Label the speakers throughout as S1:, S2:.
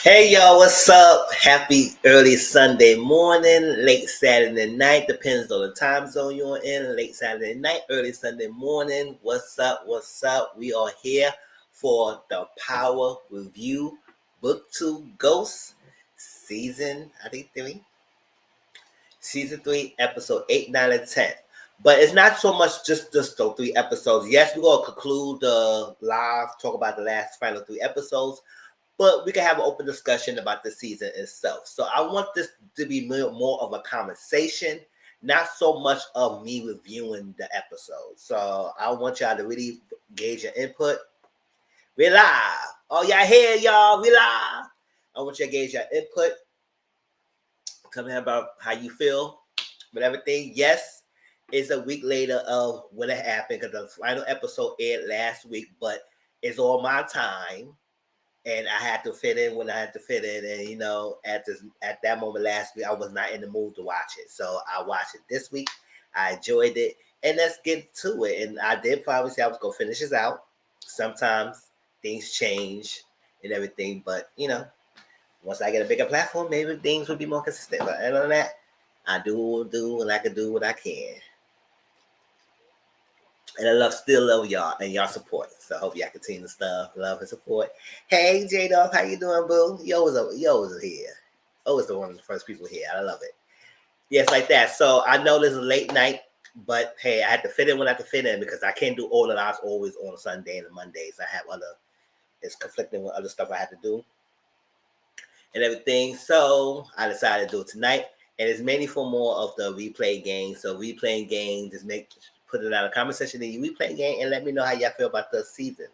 S1: Hey y'all, what's up? Happy early Sunday morning, late Saturday night, depends on the time zone you're in. Late Saturday night, early Sunday morning. What's up? What's up? We are here for the Power Review Book 2 Ghosts Season, I think 3. Season 3, episode 8, 9, and 10. But it's not so much just those 3 episodes. Yes, we're going to conclude the live, talk about the last final 3 episodes. But we can have an open discussion about the season itself. So I want this to be more of a conversation, not so much of me reviewing the episode. So I want y'all to really gauge your input. We live. Oh, y'all here, y'all. We live. I want you to gauge your input. Tell me about how you feel with everything. Yes, it's a week later of what happened because the final episode aired last week, but it's all my time. And I had to fit in when I had to fit in. And at that moment last week, I was not in the mood to watch it. So I watched it this week. I enjoyed it. And let's get to it. And I did promise I was gonna finish this out. Sometimes things change and everything, but once I get a bigger platform, maybe things will be more consistent. But other than that, I do and I can do what I can. And I still love y'all and y'all support. So I hope y'all continue to stuff, love and support. Hey J Dog, how you doing, boo? Yo was here. Always the one of the first people here. I love it. Yes, like that. So I know this is late night, but hey, I had to fit in when I had to fit in because I can't do all the lives always on Sunday and Mondays. I have it's conflicting with other stuff I had to do and everything. So I decided to do it tonight. And it's mainly for more of the replay games. So replaying games, put it out in the comment section in your replay game and let me know how y'all feel about the season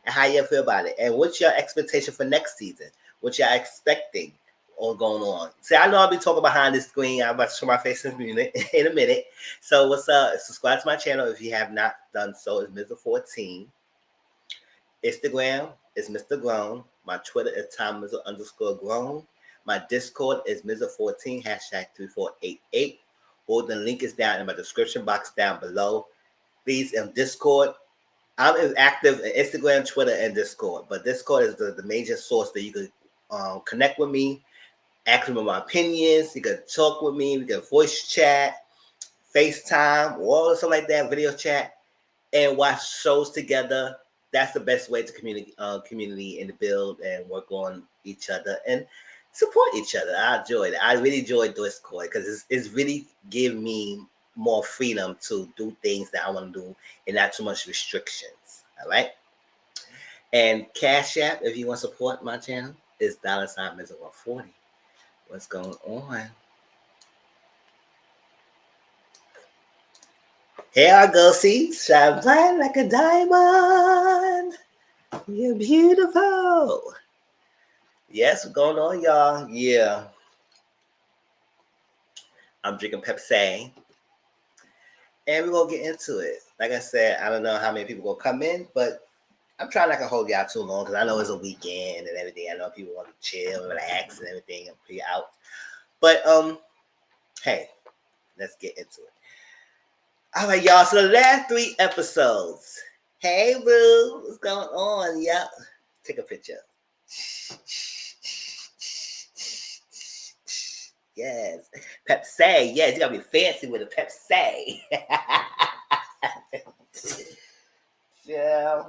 S1: and how y'all feel about it. And what's your expectation for next season? What y'all expecting or going on? See, I know I'll be talking behind the screen. I'm about to show my face in a minute. So what's up? Subscribe to my channel if you have not done so. It's Mr. 14. Instagram is Mr. Grown. My Twitter is Tom_Grown. My Discord is Mr. 14, #3488. Or the link is down in my description box down below. Please, in Discord, I'm active in Instagram, Twitter, and Discord. But Discord is the major source that you can connect with me, ask me my opinions. You can talk with me. We can voice chat, FaceTime, all stuff like that, video chat, and watch shows together. That's the best way to community and to build and work on each other and support each other. I enjoyed it. I really enjoyed Discord because it's really give me more freedom to do things that I want to do and not too much restrictions. All right. And Cash App, if you want to support my channel, is $Mizzle140. What's going on? Here I go, see, shine bright like a diamond. You're beautiful. Yes, what's going on, y'all? Yeah. I'm drinking Pepsi. And we're going to get into it. Like I said, I don't know how many people going to come in, but I'm trying not to hold y'all too long because I know it's a weekend and everything. I know people want to chill, relax, and everything and be out. But, hey, let's get into it. All right, y'all. So the last 3 episodes. Hey, boo. What's going on? Yep. Take a picture. Yes. Pepsi. Yes, you gotta be fancy with a Pepsi. Yeah.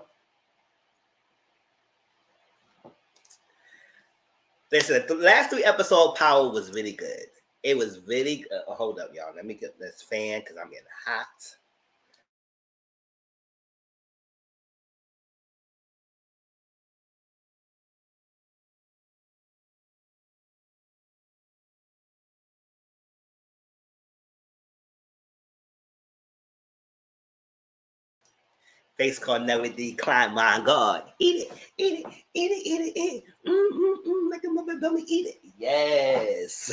S1: Listen, the last 3 episodes, Power was really good. It was really good. Hold up, y'all. Let me get this fan because I'm getting hot. Face card never decline. My God. Eat it. Eat it. Eat it. Eat it. Eat it. Make a mother dummy eat it. Yes.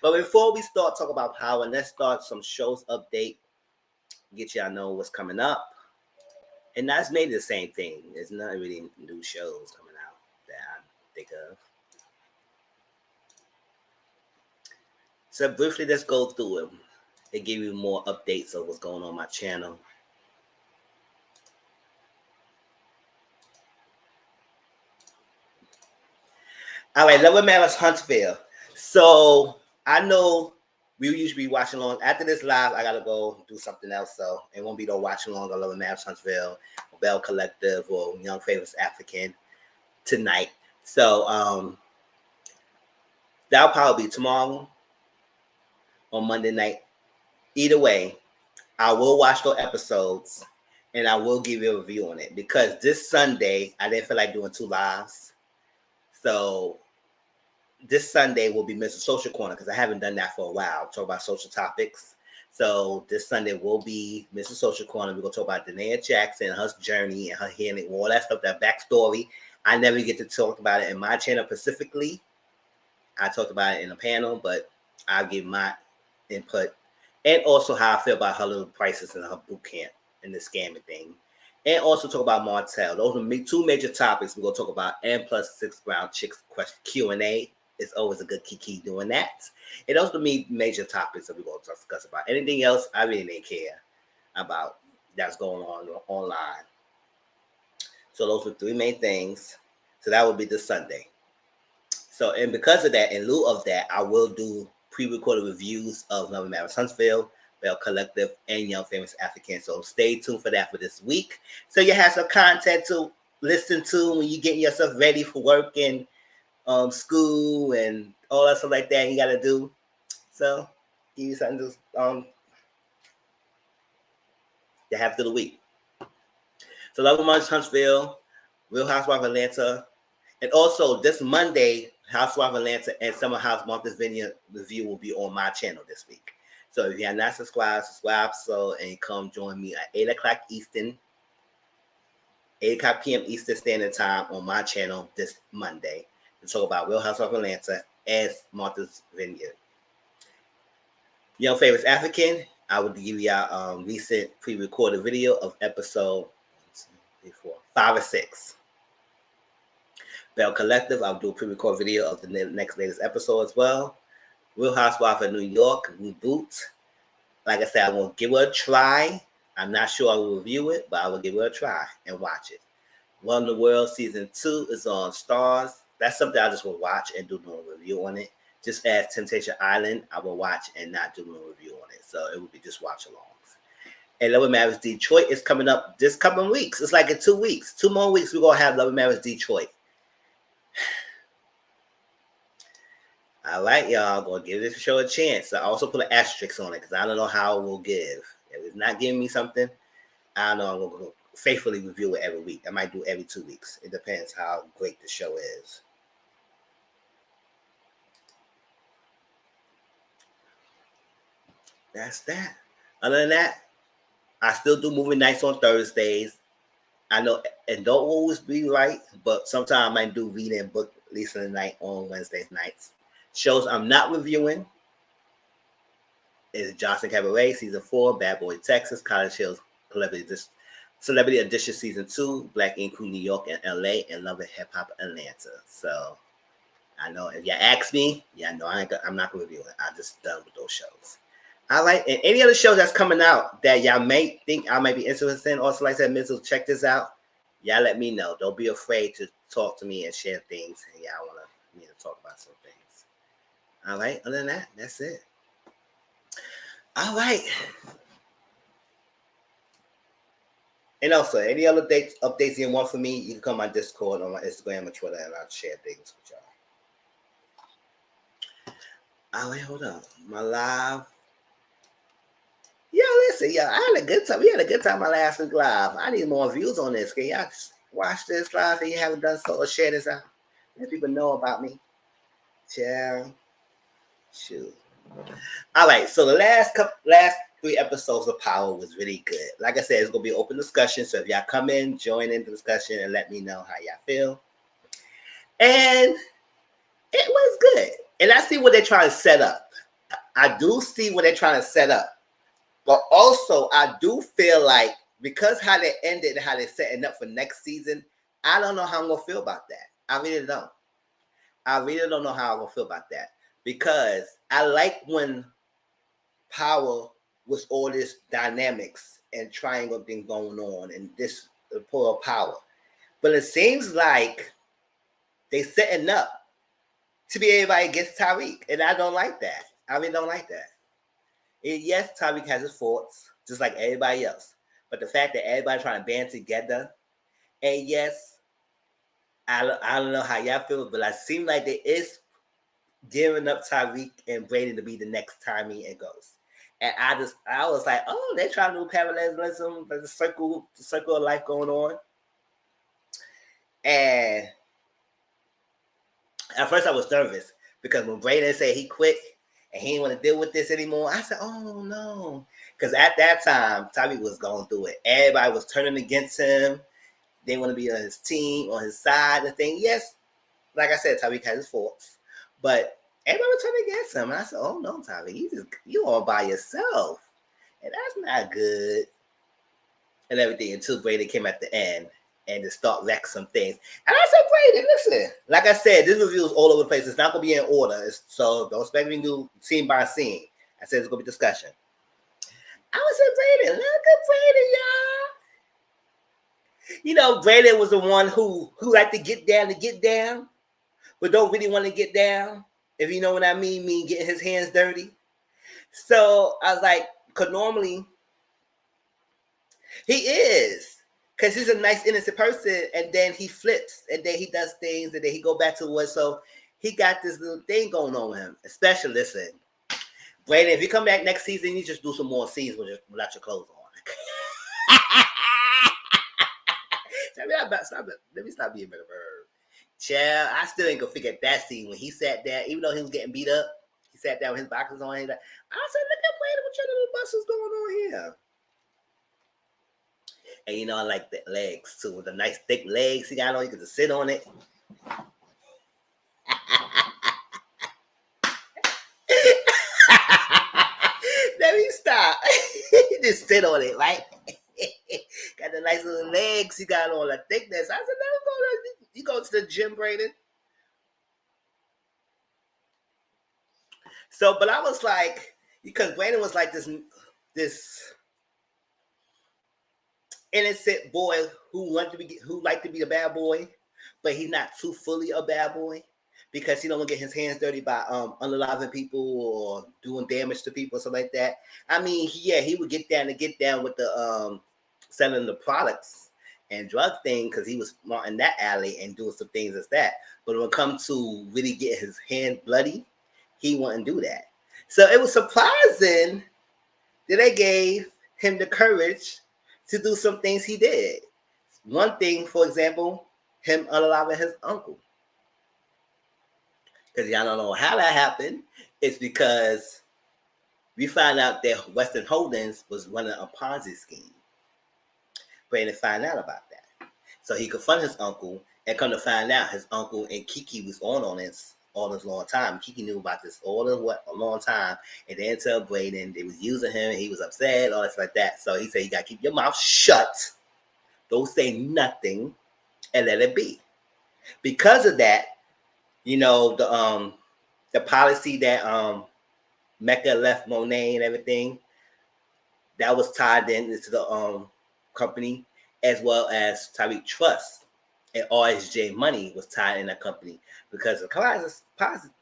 S1: But before we start talking about Power, let's start some shows update. Get y'all know what's coming up. And that's maybe the same thing. There's not really new shows coming out that I think of. So briefly, let's go through them and give you more updates of what's going on my channel. All right, Love and Malice Huntsville. So I know we usually be watching along. After this live, I gotta go do something else. So it won't be no watching along on Love and Malice Huntsville, Bell Collective, or Young Famous African tonight. So that'll probably be tomorrow on Monday night. Either way, I will watch those episodes and I will give you a review on it because this Sunday I didn't feel like doing 2 lives. So this Sunday will be Mr. Social Corner because I haven't done that for a while. Talk about social topics. So this Sunday will be Mr. Social Corner. We're gonna talk about Danae Jackson, her journey and her healing, all that stuff, that backstory. I never get to talk about it in my channel specifically. I talked about it in a panel, but I'll give my input and also how I feel about her little prices in her boot camp and the scamming thing. And also talk about Martell. Those are 2 major topics we're gonna talk about. And plus 6 Brown Chicks question Q&A. It's always a good kiki doing that. And those are the major topics that we're going to discuss about. Anything else, I really didn't care about that's going on online. So those are 3 main things. So that would be this Sunday. So, and because of that, in lieu of that, I will do pre-recorded reviews of Love and Malice Huntsville, Bell Collective, and Young Famous African. So stay tuned for that for this week. So you have some content to listen to when you're getting yourself ready for work and school and all that stuff like that you gotta do. So give you something to have through the week. So Love and Malice Huntsville, Real Housewife of Atlanta, and also this Monday, Housewife of Atlanta and Summer House Martha's Vineyard review will be on my channel this week. So if you have not subscribed, subscribe and come join me at 8 o'clock Eastern, 8 o'clock p.m. Eastern Standard Time on my channel this Monday. Talk about Real Housewives of Atlanta as Martha's Vineyard. Young Famous African, I will give you our recent pre-recorded video of episode 5 or 6. Bell Collective, I'll do a pre-recorded video of the next latest episode as well. Real Housewives of New York, reboot. Like I said, I will give it a try. I'm not sure I will review it, but I will give it a try and watch it. Run the World Season 2 is on Starz. That's something I just will watch and do no review on it. Just as Temptation Island, I will watch and not do no review on it. So it will be just watch alongs. And Love and Malice Detroit is coming up this coming weeks. It's like in 2 weeks. 2 more weeks, we're going to have Love and Malice Detroit. All right, y'all. I'm going to give this show a chance. I also put an asterisk on it because I don't know how it will give. If it's not giving me something, I don't know. I'm going to faithfully review it every week. I might do every 2 weeks. It depends how great the show is. That's that. Other than that, I still do movie nights on Thursdays. I know it don't always be right, but sometimes I might do reading and book listening night on Wednesday nights. Shows I'm not reviewing is Johnson Cabaret Season 4, Bad Boy Texas, College Hills Celebrity Edition Season 2, Black Ink Crew New York and LA, and Love and Hip Hop Atlanta. So I know if you ask me, I'm not going to review it. I'm just done with those shows. All right, and any other shows that's coming out that y'all may think I might be interested in, also like I said, Mitchell, check this out. Y'all let me know. Don't be afraid to talk to me and share things. And y'all want me to talk about some things. All right, other than that, that's it. All right. And also, any other updates you want from me, you can come on Discord, on my Instagram, or Twitter, and I'll share things with y'all. All right, hold on. My live. Yeah, listen, yeah, I had a good time. We had a good time my last week live. I need more views on this. Can y'all watch this live if you haven't done so, or share this out? Let people know about me. Share. Shoot. All right, so the last 3 episodes of Power was really good. Like I said, it's gonna be open discussion. So if y'all come in, join in the discussion, and let me know how y'all feel. And it was good. And I see what they're trying to set up. I do see what they're trying to set up. But also, I do feel like because how they ended and how they're setting up for next season, I don't know how I'm going to feel about that. I really don't. I really don't know how I'm going to feel about that. Because I like when Power was all this dynamics and triangle thing going on and this pull of power. But it seems like they setting up to be everybody against Tyreek, and I don't like that. I really don't like that. Yes, Tyreek has his faults, just like everybody else. But the fact that everybody trying to band together, and yes, I don't know how y'all feel, but I seem like there is giving up Tyreek and Brady to be the next Tommy and Ghost. And I was like, oh, they're trying to do parallelism, the circle of life going on. And at first I was nervous because when Brady said he quit and he didn't want to deal with this anymore, I said, oh no. Because at that time, Tyreek was going through it. Everybody was turning against him. They want to be on his team, on his side, and thing. Yes, like I said, Tyreek has his faults. But everybody was turning against him. And I said, oh no, Tyreek, you all by yourself. And that's not good. And everything until Brady came at the end and to start wreck some things. And I said, Brady, listen, like I said, this review is all over the place. It's not going to be in order. So don't expect me to do scene by scene. I said it's going to be discussion. I was saying, Brady, look at Brady, y'all. You know, Brady was the one who liked to get down, but don't really want to get down. If you know what I mean getting his hands dirty. So I was like, because normally he is. Because he's a nice, innocent person, and then he flips, and then he does things, and then he go back to what. So he got this little thing going on with him. Especially, listen, Brandon, if you come back next season, you just do some more scenes without your clothes on. Let me stop being a bit of a bird. Child, I still ain't gonna forget that scene when he sat there, even though he was getting beat up. He sat down with his boxers on. I said, look at Brandon, what your little busters going on here? And you know, I like the legs too. With the nice thick legs he got on, you could just sit on it. Let me stop. Just sit on it, right? Got the nice little legs he got on, the thickness. I said, you go to the gym, Brandon. So, but I was like, because Brandon was like this innocent boy who liked to be a bad boy, but he's not too fully a bad boy because he don't want to get his hands dirty by unaliving people or doing damage to people or something like that. I mean, he would get down with the selling the products and drug thing because he was smart in that alley and doing some things as that. But when it comes to really get his hand bloody, he wouldn't do that. So it was surprising that they gave him the courage to do some things he did. One thing, for example, him unaliving his uncle. Because y'all don't know how that happened. It's because we found out that Western Holdings was running a Ponzi scheme. Brandon found out about that. So he confronted his uncle and come to find out his uncle and Kiki was on this all this long time. Kiki knew about this all a long time. And then tell Brandon they was using him and he was upset, all this like that. So he said, you got to keep your mouth shut. Don't say nothing and let it be. Because of that, you know, the policy that Mecca left Monet and everything, that was tied into the company, as well as Tyreek Trust and RSJ money was tied in that company because of the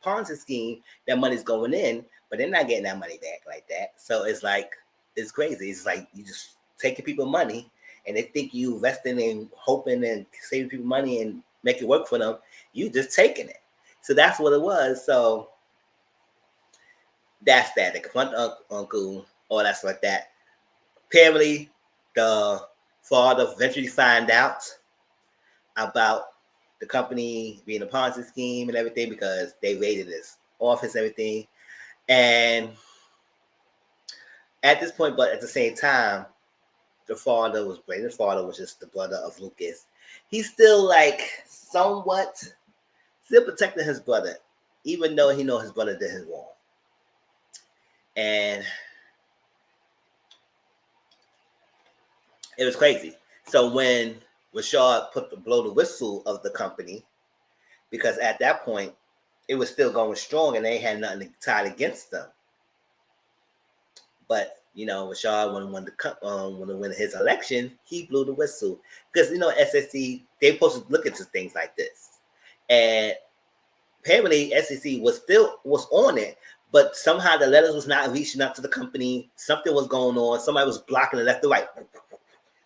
S1: Ponzi scheme, that money's going in, but they're not getting that money back like that. So it's like, it's crazy. It's like you just taking people money and they think you investing and hoping and saving people money and make it work for them. You just taking it. So that's what it was. So that's that. They confront uncle, all that stuff like that. Apparently, the father eventually find out about the company being a Ponzi scheme and everything because they raided his office and everything. And at this point, but at the same time, Brandon's father was just the brother of Lucas. He's still like somewhat still protecting his brother, even though he knows his brother did his wrong. And it was crazy. So when Rashad blow the whistle of the company, because at that point it was still going strong and they had nothing tied against them. But you know, Rashad when to win his election, he blew the whistle because you know SSC they supposed to look into things like this, and apparently SEC was on it, but somehow the letters was not reaching out to the company. Something was going on. Somebody was blocking the left to right,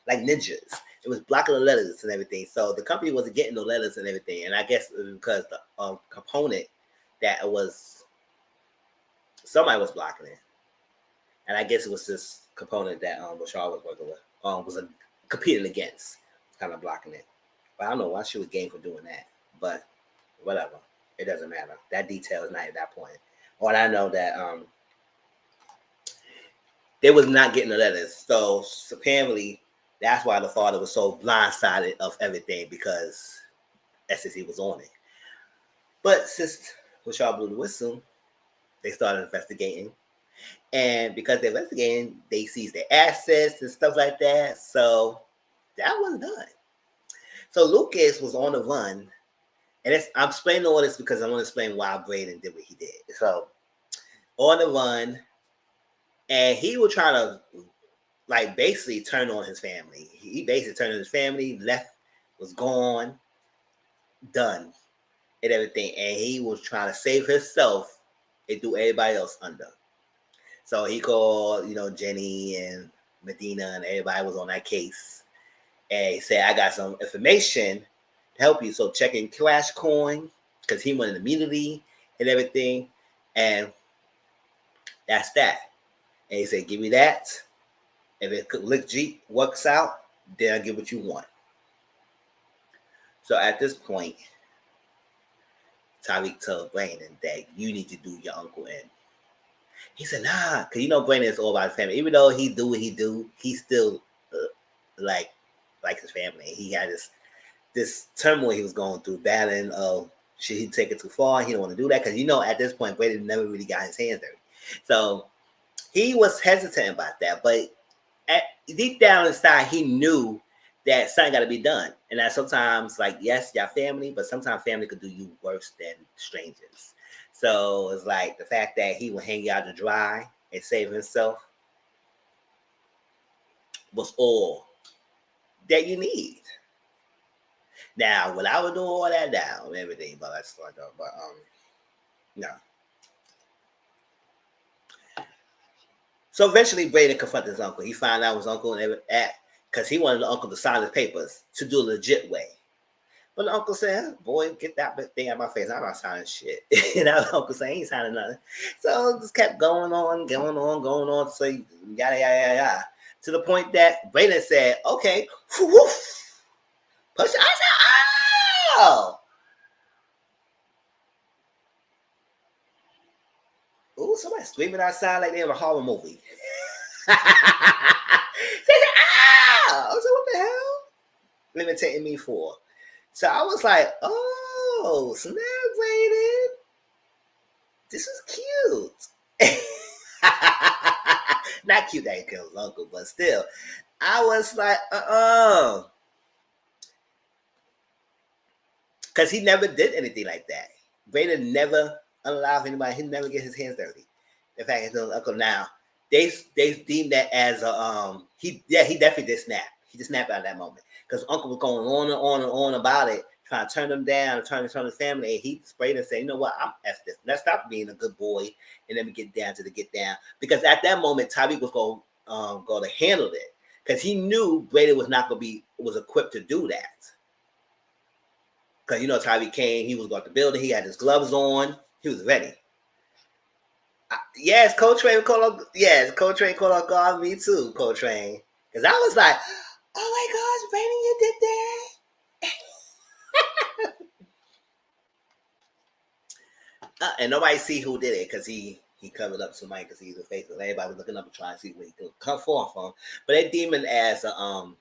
S1: like ninjas. It was blocking the letters and everything. So the company wasn't getting the letters and everything. And I guess it was because the component that was somebody was blocking it, and I guess it was this component that Rashard was working with, was competing against, kind of blocking it. But I don't know why she was game for doing that. But whatever, it doesn't matter. That detail is not at that point. All I know that they was not getting the letters, so apparently that's why the father was so blindsided of everything because SEC was on it. But since Rashard blew the whistle, they started investigating. And because they're investigating, they seized their assets and stuff like that. So that was done. So Lucas was on the run. And I'm explaining all this because I want to explain why Braden did what he did. So on the run, and he was trying to like basically turn on his family. He basically turned on his family, left, was gone, done, and everything. And he was trying to save himself and do everybody else under. So he called, Jenny and Medina, and everybody was on that case. And he said, I got some information to help you. So checking Cash Coin, because he went immediately and everything. And that's that. And he said, give me that. If it legit works out, then I'll get what you want. So at this point, Tariq told Brandon that you need to do your uncle in. He said, nah, because Brandon is all about his family. Even though he do what he do, he still like his family. He had this turmoil he was going through, battling of should he take it too far? He don't want to do that because at this point Brandon never really got his hands dirty. So he was hesitant about that, but deep down inside he knew that something got to be done, and that sometimes, like, yes, y'all family, but sometimes family could do you worse than strangers. So it's like the fact that he would hang you out to dry and save himself was all that you need. Now, when I would do all that down and everything, but that's like that. But no. So eventually, Braden confronted his uncle. He found out his uncle because he wanted the uncle to sign his papers to do a legit way. But the uncle said, boy, get that thing out of my face. I'm not signing shit. And the uncle said, he ain't signing nothing. So it just kept going on. So yada, yada, yada, yada. To the point that Braden said, okay, woof, push. I said, oh. Ooh, somebody screaming outside like they have a horror movie. They said, ah! I was like, what the hell? Limiting me for. So I was like, oh, snap, Brayden. This is cute. Not cute that he killed his uncle, but still. I was like, because he never did anything like that. Brayden never allowed anybody, he never get his hands dirty. In fact, his uncle now, they deemed that as a, he definitely did snap. He just snapped out of that moment. Because uncle was going on and on and on about it, trying to turn them down, trying to turn his family, and he sprayed and said, you know what, I'm F this. Let's stop being a good boy and let me get down to the get down. Because at that moment, Tariq was going to handle it. Because he knew Brady was not going to was equipped to do that. Because, Tariq came, he was going to the building, he had his gloves on, he was ready. Yes, Coltrane called on God, me too, Coltrane. Because I was like, oh my gosh, Brady, you did that. And nobody see who did it because he covered up somebody because he's a faithful. Everybody was looking up and trying to see what he could come forth from. But they deemed him as a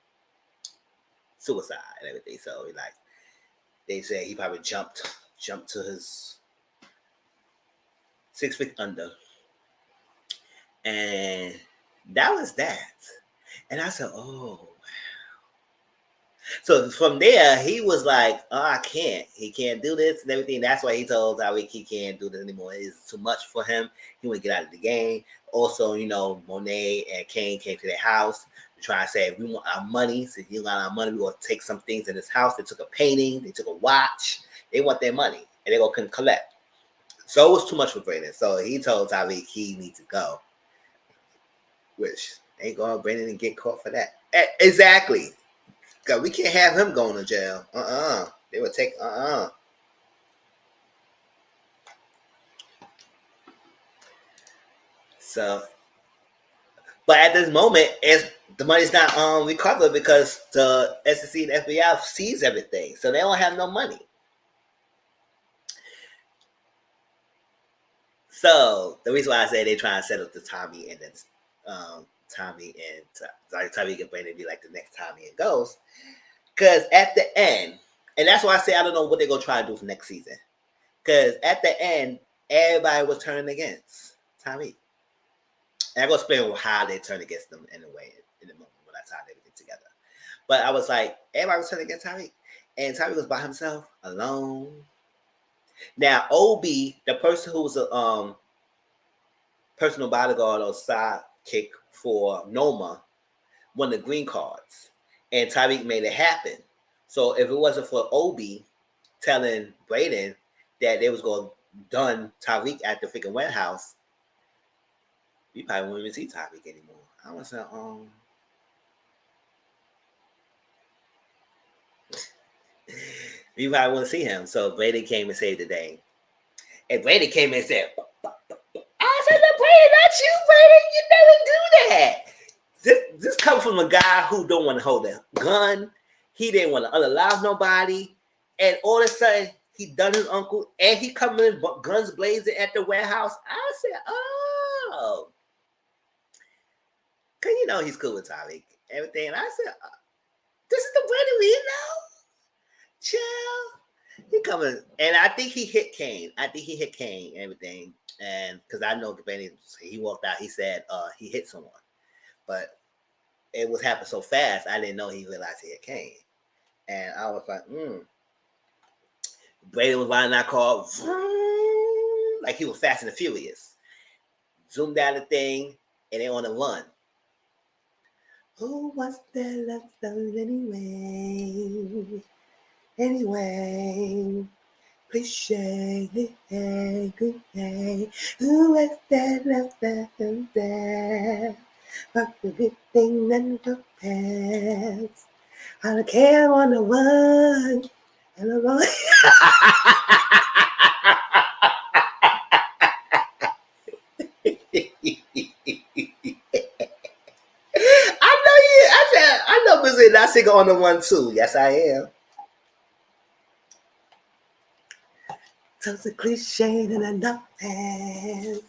S1: suicide and everything. So they said he probably jumped to his 6 feet under. And that was that. And I said, oh, wow. So from there, he was like, oh, I can't. He can't do this and everything. That's why he told Tariq he can't do this anymore. It's too much for him. He want to get out of the game. Also, Monet and Kane came to their house to try and say, we want our money. So if you got our money, we want to take some things in this house. They took a painting. They took a watch. They want their money and they couldn't collect. So it was too much for Brandon. So he told Tyreek he needs to go, which ain't going Brandon and get caught for that. Exactly. Cause we can't have him going to jail. They would take So, but at this moment, the money's not recovered because the SEC and FBI sees everything, so they don't have no money. So the reason why I say they're trying to set up the Tommy and then Tommy and Tommy and Brandon be like the next Tommy and Ghost, because at the end, and that's why I say I don't know what they're gonna try to do for next season, because at the end everybody was turning against Tommy. And I'm gonna explain how they turned against them in a way in the moment when I tied everything together. But I was like, everybody was turning against Tyreek, and Tyreek was by himself, alone. Now, Obi, the person who was a personal bodyguard or sidekick for Noma, won the green cards, and Tyreek made it happen. So if it wasn't for Obi telling Braden that they was going to done Tyreek at the freaking warehouse, we probably wouldn't even see Tyreek anymore. I was like, we probably wouldn't see him. So Brady came and saved the day. And Brady came and said, I said, look, Brady, not you, Brady. You never do that. This comes from a guy who don't want to hold a gun. He didn't want to unalive nobody. And all of a sudden, he done his uncle, and he coming in guns blazing at the warehouse. I said, oh. Because you know he's cool with Tyreek. Everything. And I said, this is the Brady we know? Chill. He coming. And I think he hit Kane. And everything. And because I know Brady, he walked out, he said he hit someone. But it was happening so fast, I didn't know he realized he hit Kane. And I was like, Brady was riding that car like he was Fast and the Furious. Zoomed down the thing, and they on the run. Who was there left us anyway? Anyway, cliche, cliche. Who was there left us there? But the big thing then the past. I don't care on the one and the one. I know Brazil not singing on the one too. Yes, I am. So it's a cliche and enough past.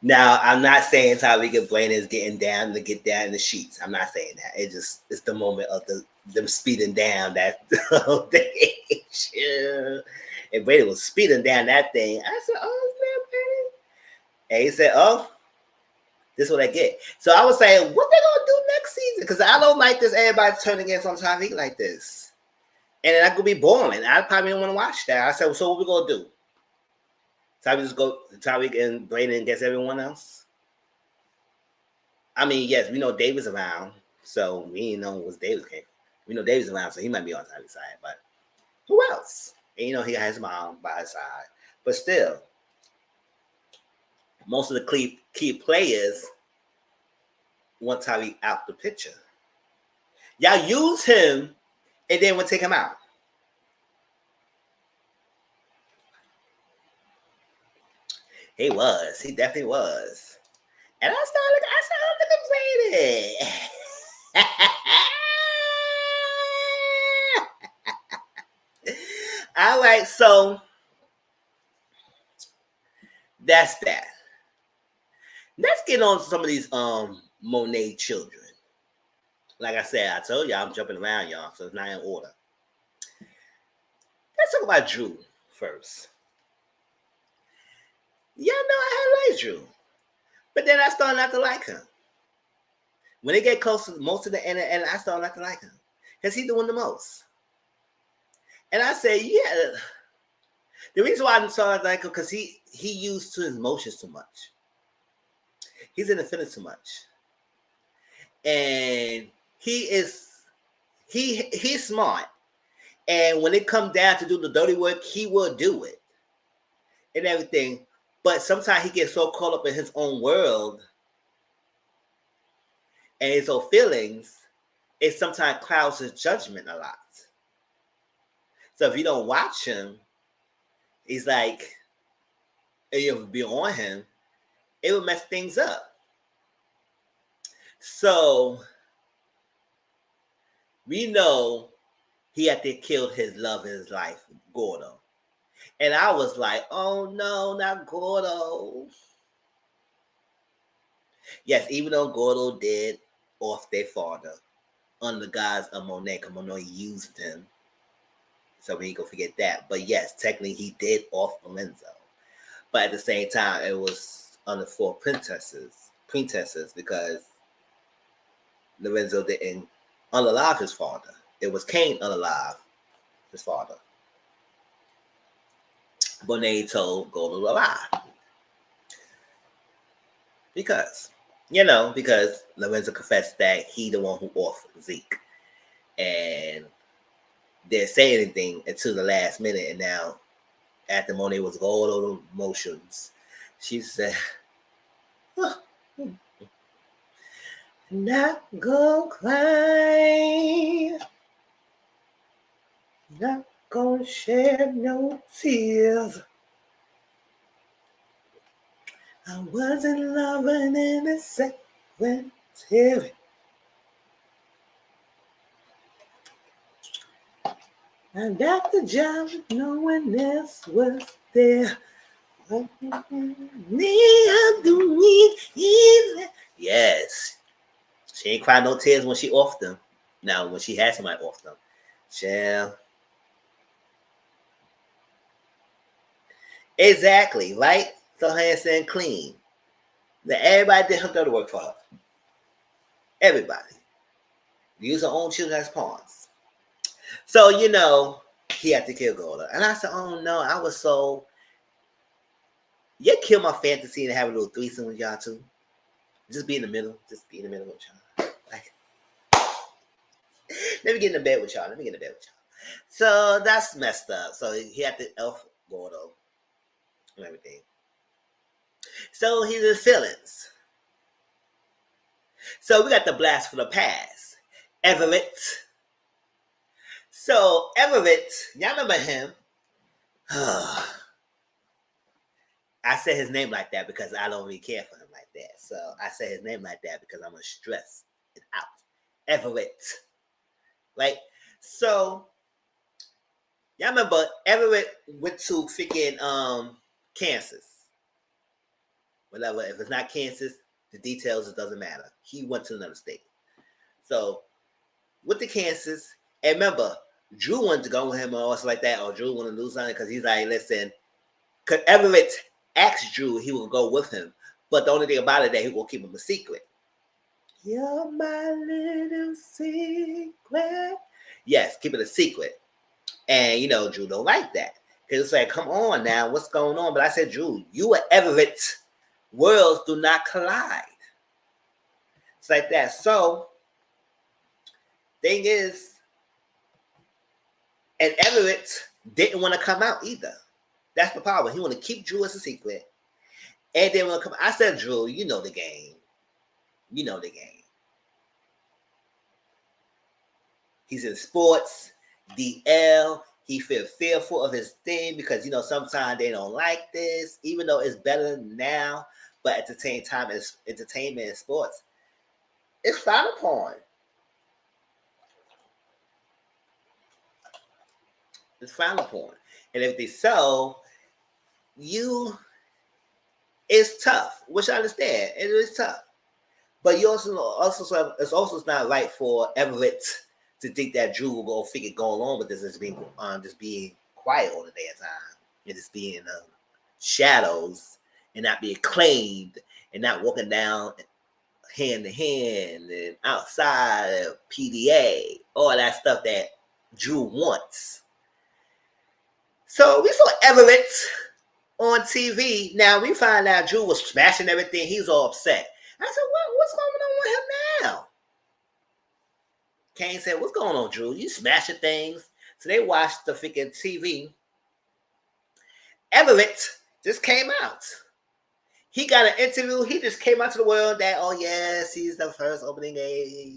S1: Now, I'm not saying Tyreek Brandon is getting down to get down in the sheets. I'm not saying that. It's the moment of them speeding down that thing. And Brady was speeding down that thing. I said, oh, man, Brady. And he said, oh, this is what I get. So I was saying, what they gonna do next season? Because I don't like this. Everybody turning against on Tyreek like this, and that could be boring. I probably don't want to watch that. I said, so what we gonna do? Tyreek and Brandon against everyone else. I mean, yes, we know Davis around, so we didn't know what Davis came. We know Davis around, so he might be on Tyreek's side. But who else? And he got his mom by his side. But still, most of the key players want Tyreek out the picture. Y'all use him and then we'll take him out. He definitely was. And I started looking Brady. All right, so that's that. Let's get on to some of these Monet children. Like I said, I told y'all I'm jumping around, y'all, so it's not in order. Let's talk about Drew first. Y'all know I liked Drew, but then I started not to like him. When they get close to most of the end, I started not to like him because he's doing the most. And I say, yeah, the reason why I started like him because he used to his emotions too much. He's in the feelings too much, and he's smart. And when it comes down to do the dirty work, he will do it and everything. But sometimes he gets so caught up in his own world and his own feelings, it sometimes clouds his judgment a lot. So if you don't watch him, he's like, and you'll be on him, it will mess things up. So we know he had to kill his love in his life, Gordo. And I was like, oh no, not Gordo. Yes, even though Gordo did off their father under the guise of Monet, because Monet used him. So we ain't gonna forget that. But yes, technically he did off Lorenzo. But at the same time, it was under four princesses because Lorenzo didn't unalive his father. It was Cain unalive his father. Monet told Gordo to lie. Because Lorenzo confessed that he the one who off Zeke. And didn't say anything until the last minute. And now, after Monet was going over the motions, she said, oh, not gonna cry, not gonna shed no tears. I wasn't loving in the cemetery. I got the job no one else was there. Yes. She ain't crying no tears when she off them. Now, when she had somebody off them. Chill. Exactly, right? So hands and clean. Now, everybody did her dirty work for her. Everybody. Use her own children as pawns. So, he had to kill Gordo. And I said, oh no, I was so... You kill my fantasy and have a little threesome with y'all too. Just be in the middle. Just be in the middle with y'all. Like, let me get in the bed with y'all. So that's messed up. So he had to elf Gordo and everything. So he's in feelings. So we got the blast for the past. Everett. So Everett, y'all remember him? I said his name like that because I don't really care for him like that. So I said his name like that because I'm going to stress it out. Everett. Right? So, y'all remember Everett went to freaking Kansas. Whatever. If it's not Kansas, the details, it doesn't matter. He went to another state. So, with the Kansas, and remember, Drew wanted to go with him or something like that, or Drew wanted to do something because he's like, listen, because Everett asked Drew he would go with him, but the only thing about it that he will keep him a secret. You're my little secret. Yes, keep it a secret. And Drew don't like that. Because it's like, come on now, what's going on? But I said, Drew, you and Everett worlds do not collide. It's like that. So, thing is, and Everett didn't want to come out either. That's the problem. He want to keep Drew as a secret. And then when it come, I said, Drew, you know the game. You know the game. He's in sports, DL. He feels fearful of his thing because, sometimes they don't like this, even though it's better now. But at the same time, it's entertainment and sports. It's frowned upon. It's frowned upon. And if they so, it's tough, which I understand. It is tough. But you also it's also not right for Everett to think that Drew will go figure go along with this as being just being quiet all the damn time and just being in the shadows and not being claimed and not walking down hand to hand and outside of PDA, all that stuff that Drew wants. So we saw Everett on TV. Now we find out Drew was smashing everything. He's all upset. I said, what's going on with him now? Cain said, what's going on, Drew? You smashing things. So they watched the freaking TV. Everett just came out. He got an interview. He just came out to the world that, oh yes, he's the first opening a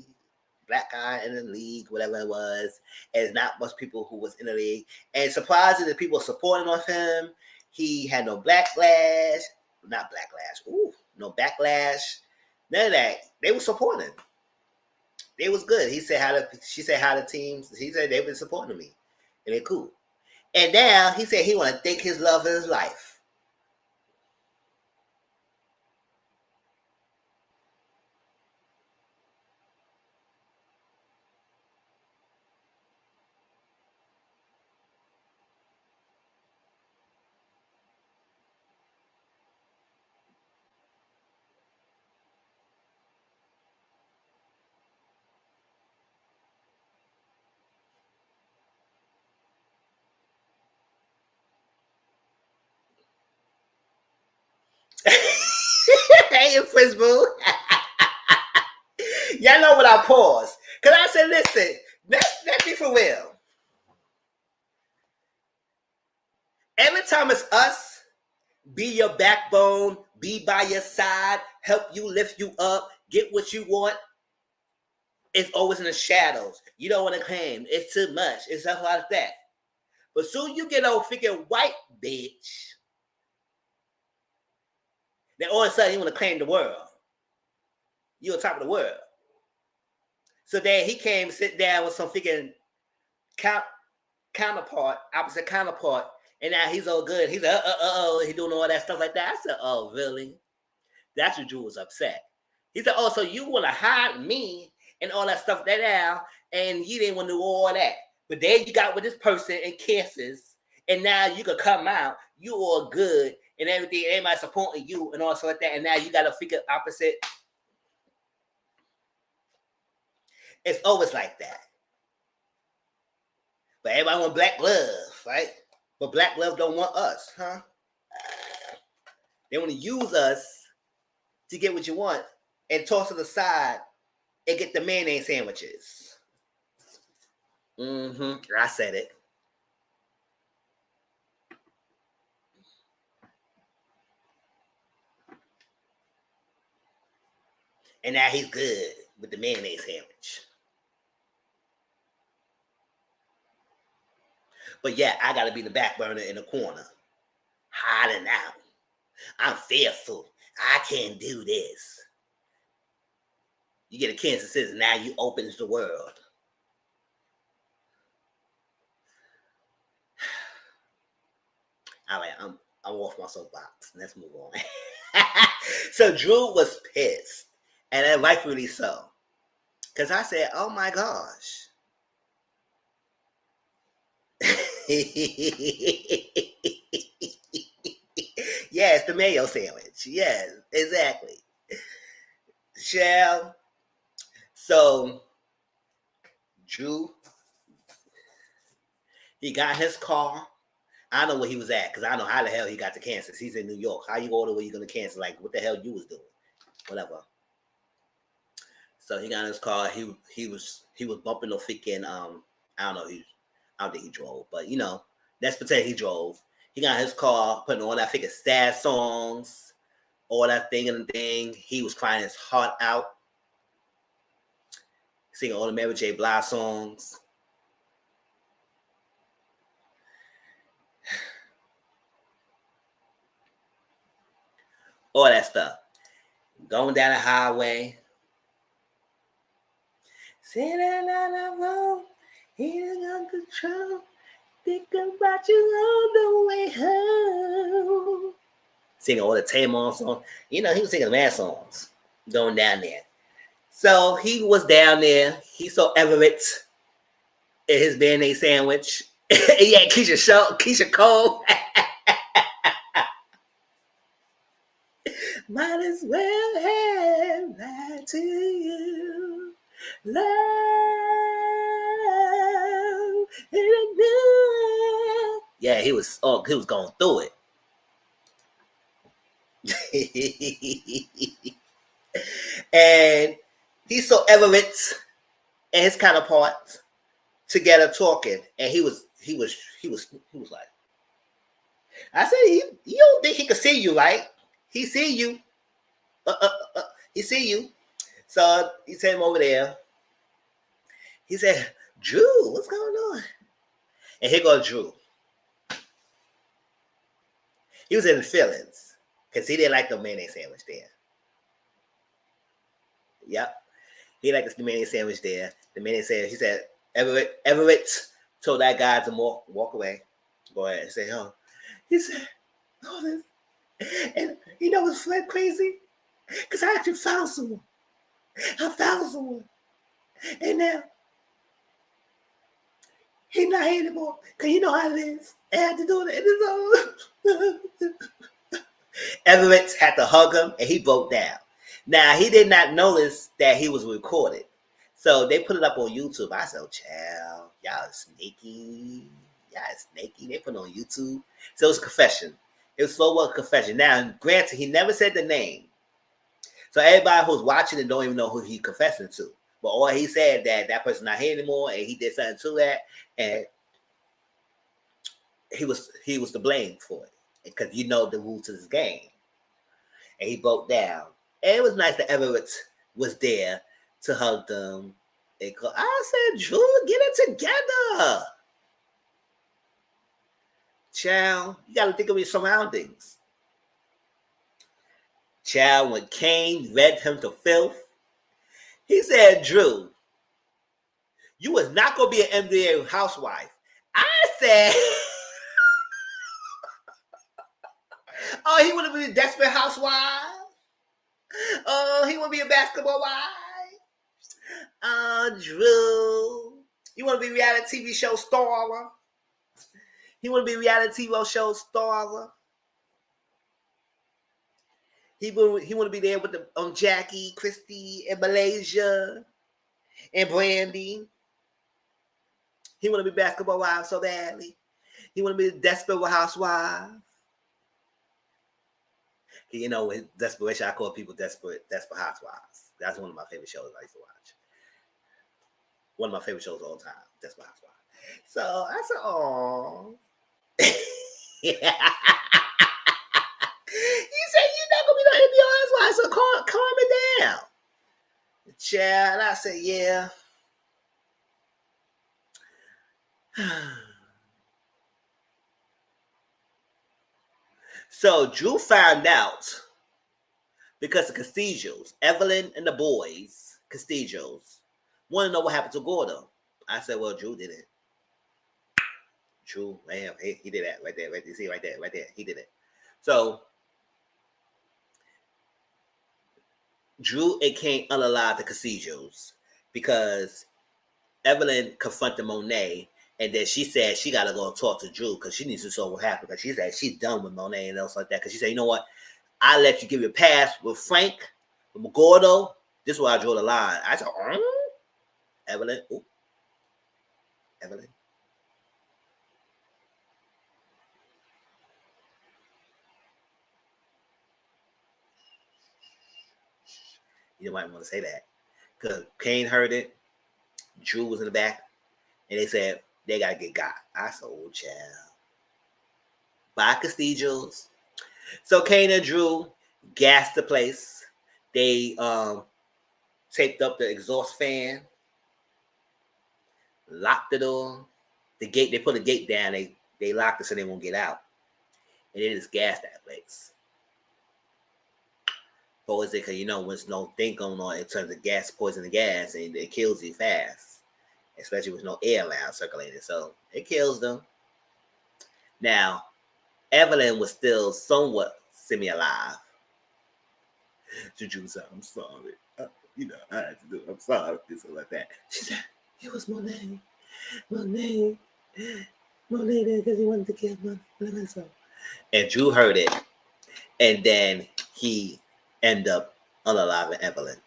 S1: black guy in the league, whatever it was. And it's not much people who was in the league. And surprisingly, the people supporting of him. He had no backlash. Not backlash. Ooh, no backlash. None of that. They were supporting. They was good. She said how the teams. He said they've been supporting me. And they're cool. And now he said he want to thank his love of his life. Hey, Frizz Boo. Y'all know what I paused. Because I said, listen, let's be for real. Every time it's us, be your backbone, be by your side, help you lift you up, get what you want, it's always in the shadows. You don't want to claim. It's too much. It's stuff like that. But soon you get old freaking white bitch, then all of a sudden you want to claim the world. You on top of the world. So then he came sit down with some freaking counterpart, opposite counterpart, and now he's all good. He's like, he doing all that stuff like that. I said, oh, really? That's what Drew was upset. He said, oh, so you want to hide me and all that stuff that now, and you didn't want to do all that. But then you got with this person in Kansas, and now you could come out, you all good, and everything, everybody supporting you and all stuff like that, and now you got to figure opposite. It's always like that. But everybody want black love, right? But black love don't want us, huh? They want to use us to get what you want and toss it aside and get the mayonnaise sandwiches. I said it. And now he's good with the mayonnaise sandwich. But yeah, I got to be the back burner in the corner. Hiding out. I'm fearful. I can't do this. You get a Kansas City, now you open to the world. All right, I'm off my soapbox. Let's move on. So Drew was pissed, and rightfully so. Because I said, oh my gosh. Yes, the mayo sandwich. Yes, exactly. Shell. So Drew, he got his car. I know where he was at because I know how the hell he got to Kansas. He's in New York. How you go all the way you going to Kansas? Like, what the hell you was doing? Whatever. So he got in his car. He was bumping no freaking I don't know. I don't think he drove, but you know, let's pretend he drove. He got in his car, putting all that freaking sad songs, all that thing and thing. He was crying his heart out, singing all the Mary J. Blige songs. All that stuff. Going down the highway. Sitting on the road, heating on control. Think about you all the way home. Singing all the Tamar songs. You know, he was singing mad songs going down there. So he was down there. He saw Everett and his mayonnaise sandwich. Yeah, Keisha Cole. Might as well have lied to you. Love and new. Yeah, he was going through it. And he saw Everett and his counterpart together talking, and he was like, I said, you don't think he could see you, right? He see you. He see you. So he sent him over there. He said, Drew, what's going on? And here goes Drew. He was in the feelings because he didn't like the mayonnaise sandwich there. Yep. He liked the mayonnaise sandwich there. The mayonnaise sandwich, he said, Everett told that guy to walk away. Go ahead and say, oh. He said, oh, this. And you know what's crazy? Because I actually found someone. I found someone. And now, he's not here anymore. Because you know how it is. I had to do it. Everett had to hug him, and he broke down. Now, he did not notice that he was recorded. So they put it up on YouTube. I said, oh, child, y'all sneaky. Y'all sneaky. They put it on YouTube. So it was a confession. It was so well a confession. Now, granted, he never said the name. So everybody who's watching it don't even know who he confessing to. But all he said that person not here anymore, and he did something to that, and he was to blame for it. Because you know the rules of this game. And he broke down. And it was nice that Everett was there to hug them. I said, Drew, get it together. Child, you got to think of your surroundings. Child, when Kane read him to filth, he said, Drew, you was not going to be an NBA housewife. I said, oh, he want to be a desperate housewife? Oh, he want to be a basketball wife? Drew, you want to be a reality TV show star? He want to be a reality TV show star? He want to be there with the Jackie, Christy, and Malaysia, and Brandy. He want to be basketball wife so badly. He want to be a desperate housewife. You know, in desperation, I call people desperate housewives. That's one of my favorite shows I used to watch. One of my favorite shows of all time, Desperate Housewives. So I said, oh. He said, you're not going to be no NBA housewife, so calm it down. Child, I said, yeah. So Drew found out because the Castillos, Evelyn and the boys, Castillos, want to know what happened to Gordo. I said, well, Drew did it. Drew, man, he did that right there. Right there. See, right there. He did it. So Drew and Kane unalive the Castillos because Evelyn confronted Monet, and then she said she got to go talk to Drew because she needs to know what happened. Because she said she's done with Monet and else like that. Because she said, you know what? I let you give your pass with Frank, with Gordo. This is where I drew the line. I said, Evelyn. Ooh. Evelyn. You might want to say that. Because Kane heard it. Drew was in the back. And they said, they got to get got. I said, oh, child. Bye, Castillos. So Kane and Drew gassed the place. They taped up the exhaust fan. Locked the door. The gate, they put a gate down. They locked it so they won't get out. And they just gassed that place. Because you know, when there's no thing going on in terms of gas, poison the gas, and it kills you fast. Especially with no air around circulating. So it kills them. Now, Evelyn was still somewhat semi-alive. Drew said, I'm sorry. I had to do it. I'm sorry. Something like that. She said, it was Monet. Monet did because he wanted to kill Monet. And Drew heard it. And then he ended up unaliving Evelyn.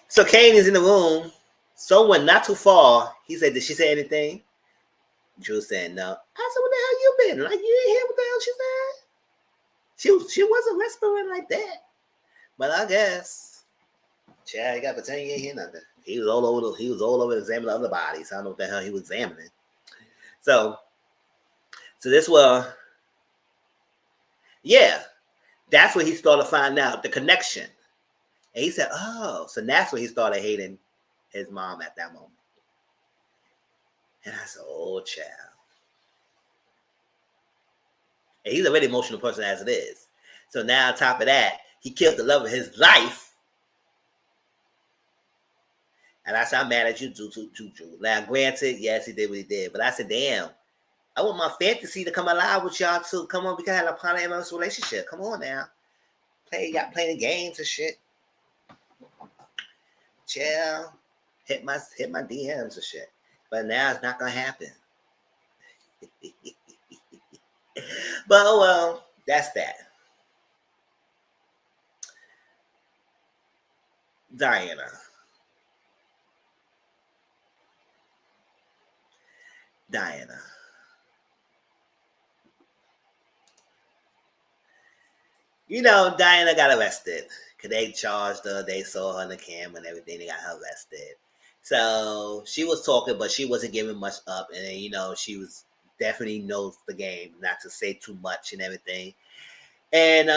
S1: So Kane is in the room. Someone not too far, he said, did she say anything? Drew said, no. I said, what the hell you been? Like, you didn't hear what the hell she said? She wasn't whispering like that. But I guess. Chad, you got to pretend you ain't hear nothing. He was all over examining other bodies. I don't know what the hell he was examining. So this was, yeah, that's when he started finding out the connection. And he said, oh, so that's when he started hating his mom at that moment. And I said, oh, child. And he's a very emotional person as it is. So now on top of that, he killed the love of his life. And I said, I'm mad at you, Juju. Now, granted, yes, he did what he did. But I said, damn, I want my fantasy to come alive with y'all too. Come on, we can have a polyamorous relationship. Come on now. Y'all playing games and shit. Chill. Hit my DMs and shit. But now it's not gonna happen. But oh well, that's that. Diana. You know, Diana got arrested because they charged her. They saw her on the camera and everything. They got her arrested. So she was talking, but she wasn't giving much up. And then, you know, she was definitely knows the game, not to say too much and everything. And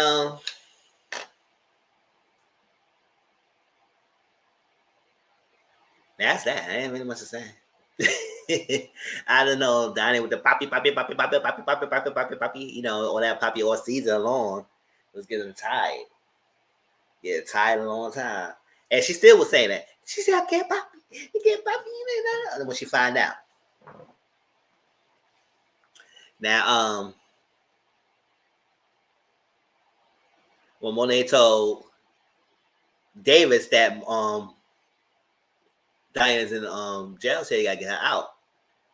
S1: that's that. I ain't really much to say. I don't know, Diana with the poppy, you know, all that poppy all season long was getting tired. Yeah, tired a long time. And she still was saying that. She said, I can't pop me. You can't pop me. And when she find out. Now, when Monet told Davis that Diana's in jail, said you gotta get her out.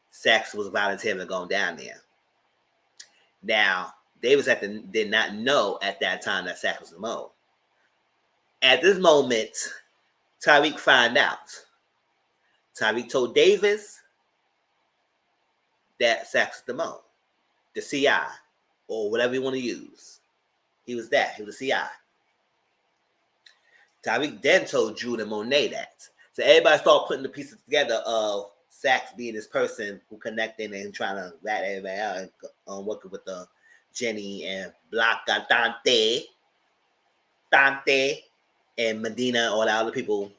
S1: Saxe was volunteering going down there. Now, Davis did not know at that time that Saxe was the mole. At this moment, Tariq found out. Tariq told Davis that Saxe was the mole, the CI, or whatever you want to use. He was that. He was the CI. Tariq then told Jude and Monet that. So everybody started putting the pieces together of Saxe being this person who connected and trying to rat everybody out and working with Jenny and Blanca, Dante, and Medina, all the other people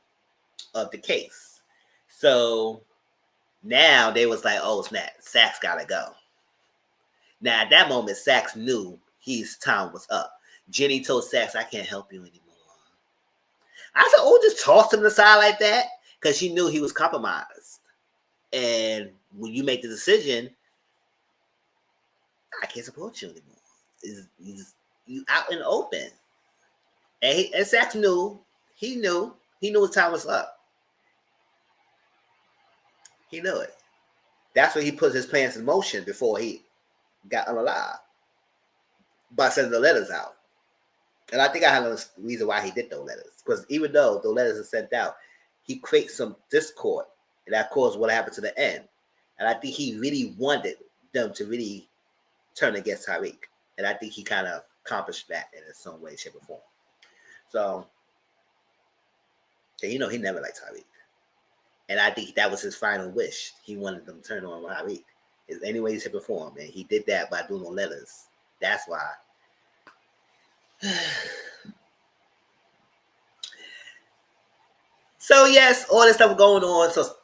S1: of the case. So now they was like, oh snap, Saxe gotta go. Now at that moment, Saxe knew his time was up. Jenny told Saxe, I can't help you anymore. I said, oh, just tossed him aside like that because she knew he was compromised. And when you make the decision, I can't support you anymore. You out in the open. And Saxe knew. He knew his time was up. He knew it. That's when he put his plans in motion before he got unalive by sending the letters out. And I think I have a reason why he did those letters. Because even though the letters are sent out, he creates some discord. And that caused what happened to the end. And I think he really wanted them to really turn against Tariq. And I think he kind of accomplished that in some way, shape, or form. So, and you know, he never liked Tariq. And I think that was his final wish. He wanted them to turn on Tariq. Is any way, shape, or form. And he did that by doing the letters. That's why. So yes, all this stuff going on. So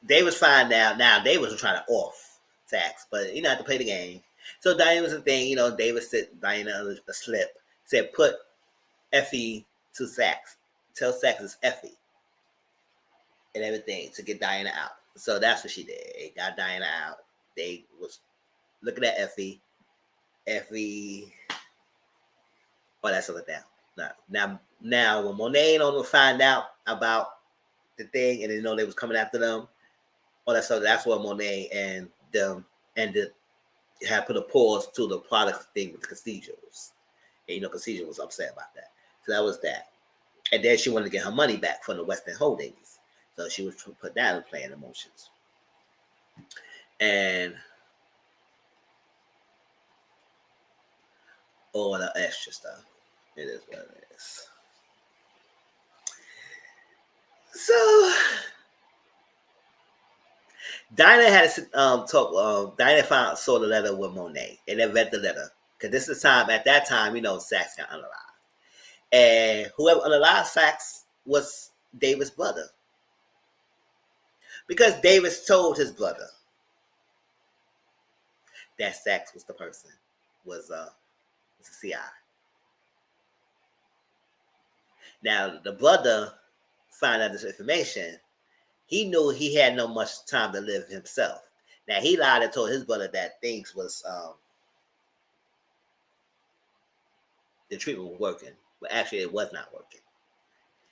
S1: they was finding out. Now they was trying to off Saxe, but you know, have to play the game. So Diana was the thing. You know, David sent Diana a slip. Said put Effie to Saxe. Tell Saxe it's Effie. And everything to get Diana out. So that's what she did. They got Diana out. They was looking at Effie. Effie. Oh, that's all down. Now when Monet and them find out about the thing, and they know they was coming after them. All that stuff. That's what Monet and them ended had put a pause to the product thing with the Castigios. And you know, Castillo was upset about that. So that was that. And then she wanted to get her money back from the Western Holdings. So she was put that in play in emotions. And all the extra stuff. It is what it is. So Dinah had to talk. Dinah saw the letter with Monet, and then read the letter because this is time. At that time, Saxe got unalive, and whoever unalive Saxe was David's brother, because Davis told his brother that Saxe was the person, was a CI. Now the brother found out this information. He knew he had no much time to live himself. Now he lied and told his brother that things was the treatment was working, but actually it was not working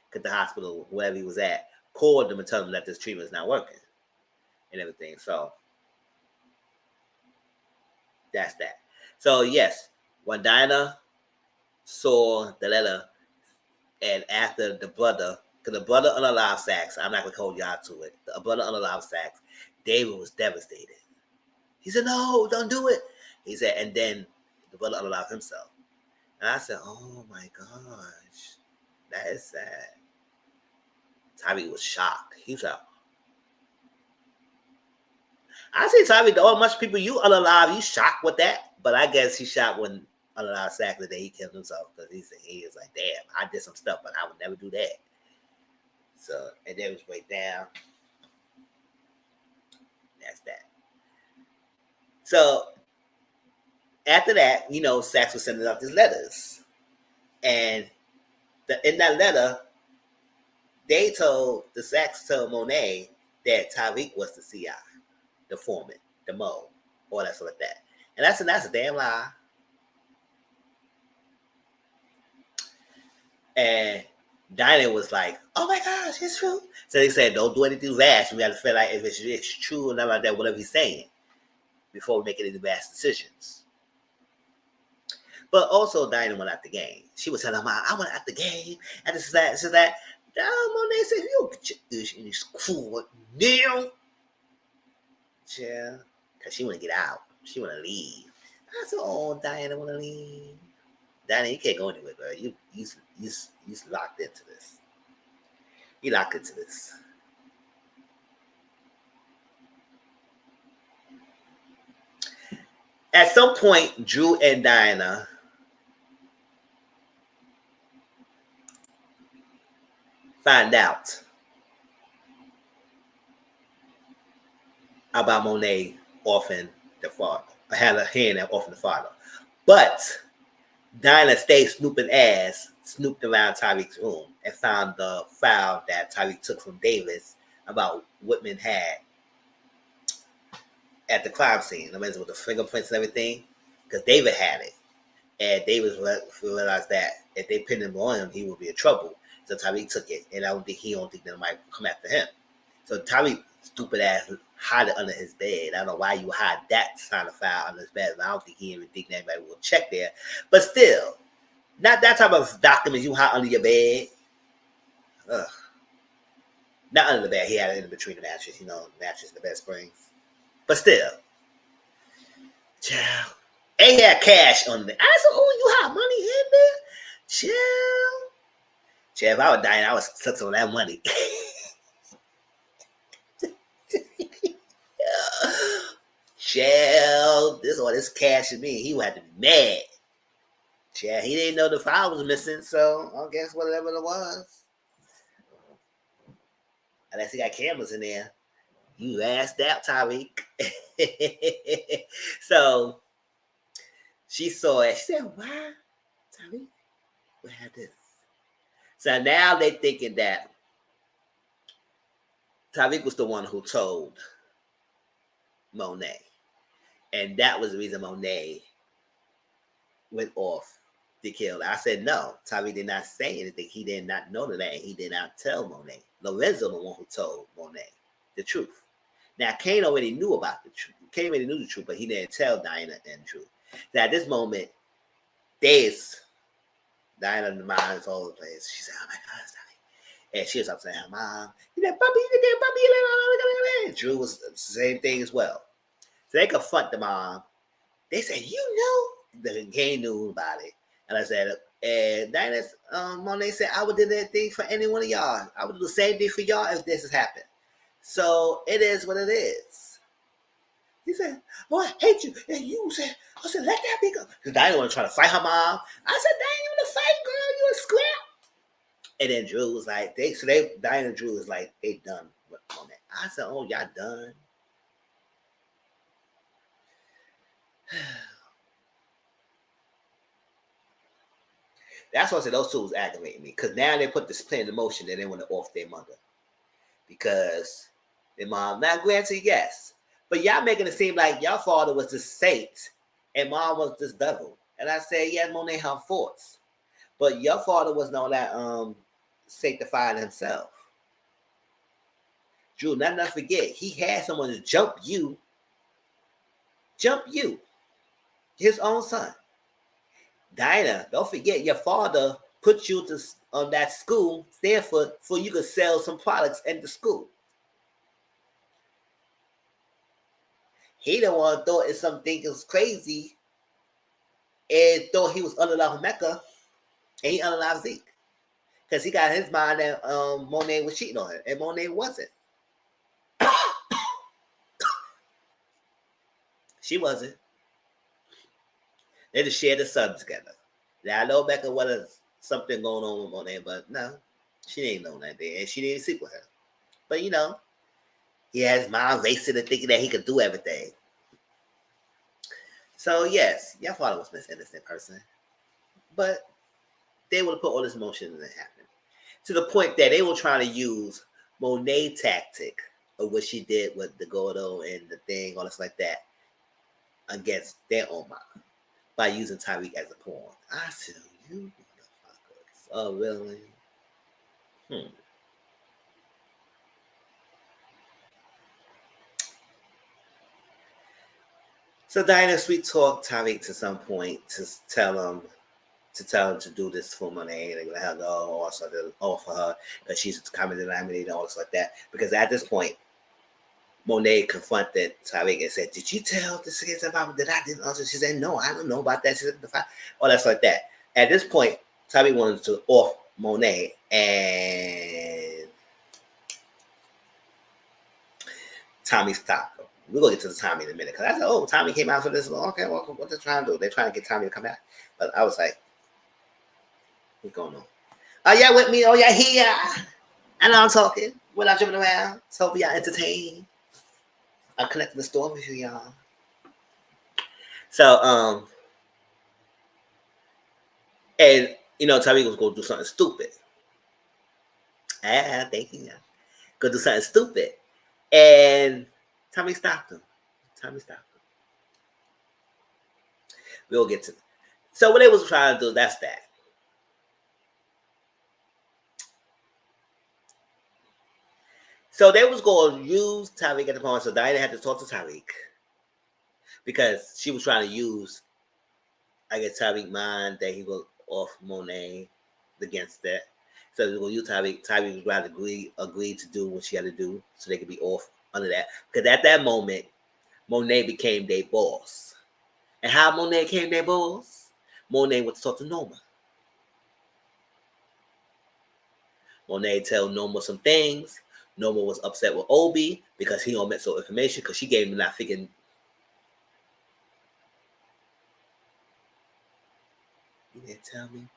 S1: because the hospital, wherever he was at, called them and told them that this treatment is not working and everything. So that's that. So yes, when Dinah saw the letter, and after the brother, because the brother unalived Saxe, I'm not gonna hold y'all to it. The brother unalived Saxe, David was devastated. He said, "No, don't do it." He said, and then the brother unalived himself. And I said, "Oh my gosh, that is sad." Tommy was shocked. He said, I see Tommy, though, much people you unalive, you shocked with that. But I guess he shocked when unalive Saxe the day he killed himself because he was like, damn, I did some stuff, but I would never do that. So, and then it was way down. That's that. So, after that, Saxe was sending out his letters. And in that letter, the Saxe told Monet that Tariq was the CI, the foreman, the Mo, all that sort of that. And that's a damn lie. And Dinah was like, "Oh my gosh, it's true." So they said, "Don't do anything rash. We got to feel like if it's true and nothing like that, whatever he's saying, before we make any rash decisions." But also, Dinah went out the game. She was telling Mom, "I went out the game, and this is that, this is that." Monet said, "You get your ish in this cool now." Yeah, because she want to get out. She want to leave. I said, "Oh, Diana want to leave." Diana, you can't go anywhere, girl. You locked into this. You locked into this. At some point, Drew and Diana find out about Monet offing the father, had a hand at offing the father. But Dinah stayed snooped around Tyreek's room and found the file that Tyreek took from Davis about Whitman had at the crime scene. I mean, with the fingerprints and everything, because David had it. And Davis realized that if they pinned him on him, he would be in trouble. So Tyreek took it, and he don't think they might come after him. So Tyreek, stupid ass, hide it under his bed. I don't know why you hide that kind of file under his bed. I don't think he even think anybody will check there. But still, not that type of document you hide under your bed. Ugh. Not under the bed. He had it in between the mattress. Mattress the bed springs. But still, child. And he had cash on there. I said, "Oh, you have money in there, child." Child, if I was dying, I would took some of that money. Child, this cash in me. He would have to be mad. Child, he didn't know the file was missing, so I guess whatever it was. Unless he got cameras in there. You asked out, Tyreek. So she saw it. She said, "Why, Tyreek? We had this." So now they thinking that Tyreek was the one who told Monet. And that was the reason Monet went off to kill. I said, no, Tyreek did not say anything. He did not know that, and he did not tell Monet. Lorenzo, the one who told Monet the truth. Now, Kane already knew about the truth. Kane already knew the truth, but he didn't tell Diana the truth. Now, at this moment, Diana in the mind is all over the place. She said, "Oh my God, Diana." And she was upset her mom. You that puppy, you that puppy. And Drew was the same thing as well. So they confront the mom. They said, "You know." The Kane knew about it. And I said, And Diana Monet said, I would do that thing for any one of y'all. I would do the same thing for y'all if this has happened. So it is what it is. He said, "Oh, I hate you." And you said, "I said, let that be go." Because Diana want to try to fight her mom. I said, "Diana, you want to fight, girl? You a scrap?" And then Drew was like, Diana and Drew was like, they done with Monet. I said, "Oh, y'all done?" That's why I said those two was aggravating me. Because now they put this plan in motion and they want to off their mother. Because their mom, now granted, yes. But y'all making it seem like your father was this saint and mom was this devil. And I said, yeah, Monet had faults. But your father wasn't all that sanctified himself. Drew, not forget, he had someone to jump you, his own son. Dinah, don't forget your father put you to on that school, Stanford, so you could sell some products in the school. He the one thought it's something was crazy and thought he was unalive Mecca and he unalive Zeke. Because he got in his mind that Monet was cheating on him, and Monet wasn't. She wasn't. They just shared the sun together. Now I know Becca was something going on with Monet, but no, she didn't know that day, and she didn't sleep with her. But he has his mind racing and thinking that he could do everything. So yes, your father was an innocent person, but they would have put all this emotion in it happen to the point that they were trying to use Monet tactic of what she did with the Gordo and the thing, all this like that, against their own mom by using Tyreek as a pawn. I said, you motherfuckers. Oh, really? Hmm. So Diana sweet talked Tyreek to some point to tell him to do this for Monet and let her go, also to offer her that she's common denominator and all this like that. Because at this point, Monet confronted Tyreek and said, "Did you tell this against about that I didn't answer?" She said, "No, I don't know about that." She said, "Oh, that's like that." At this point, Tyreek wanted to off Monet, and Tommy stopped him. We're gonna get to the Tommy in a minute because I said, "Oh, Tommy came out for this." Well, okay, well, what they're trying to do? They're trying to get Tommy to come out, but I was like, "What's going on? Are y'all with me? Oh, y'all here?" I know I'm talking without jumping around. So hope y'all entertained. I'm connecting the story with you, y'all. So, and Tyreek was gonna do something stupid. Thank you. Gonna do something stupid, and Tommy stopped him. Tommy stopped him. We'll get to it. So what they was trying to do, that's that. So they was going to use Tyreek at the point. So Diana had to talk to Tyreek because she was trying to use, I guess, Tyreek mind that he was off Monet against that. So they were going to use Tyreek. Tyreek was rather agreed to do what she had to do so they could be off under that. Because at that moment, Monet became their boss. And how Monet became their boss? Monet went to talk to Norma. Monet tell Norma some things. Norma was upset with Obi because he omitted some information because she gave him that thinking. You didn't tell me.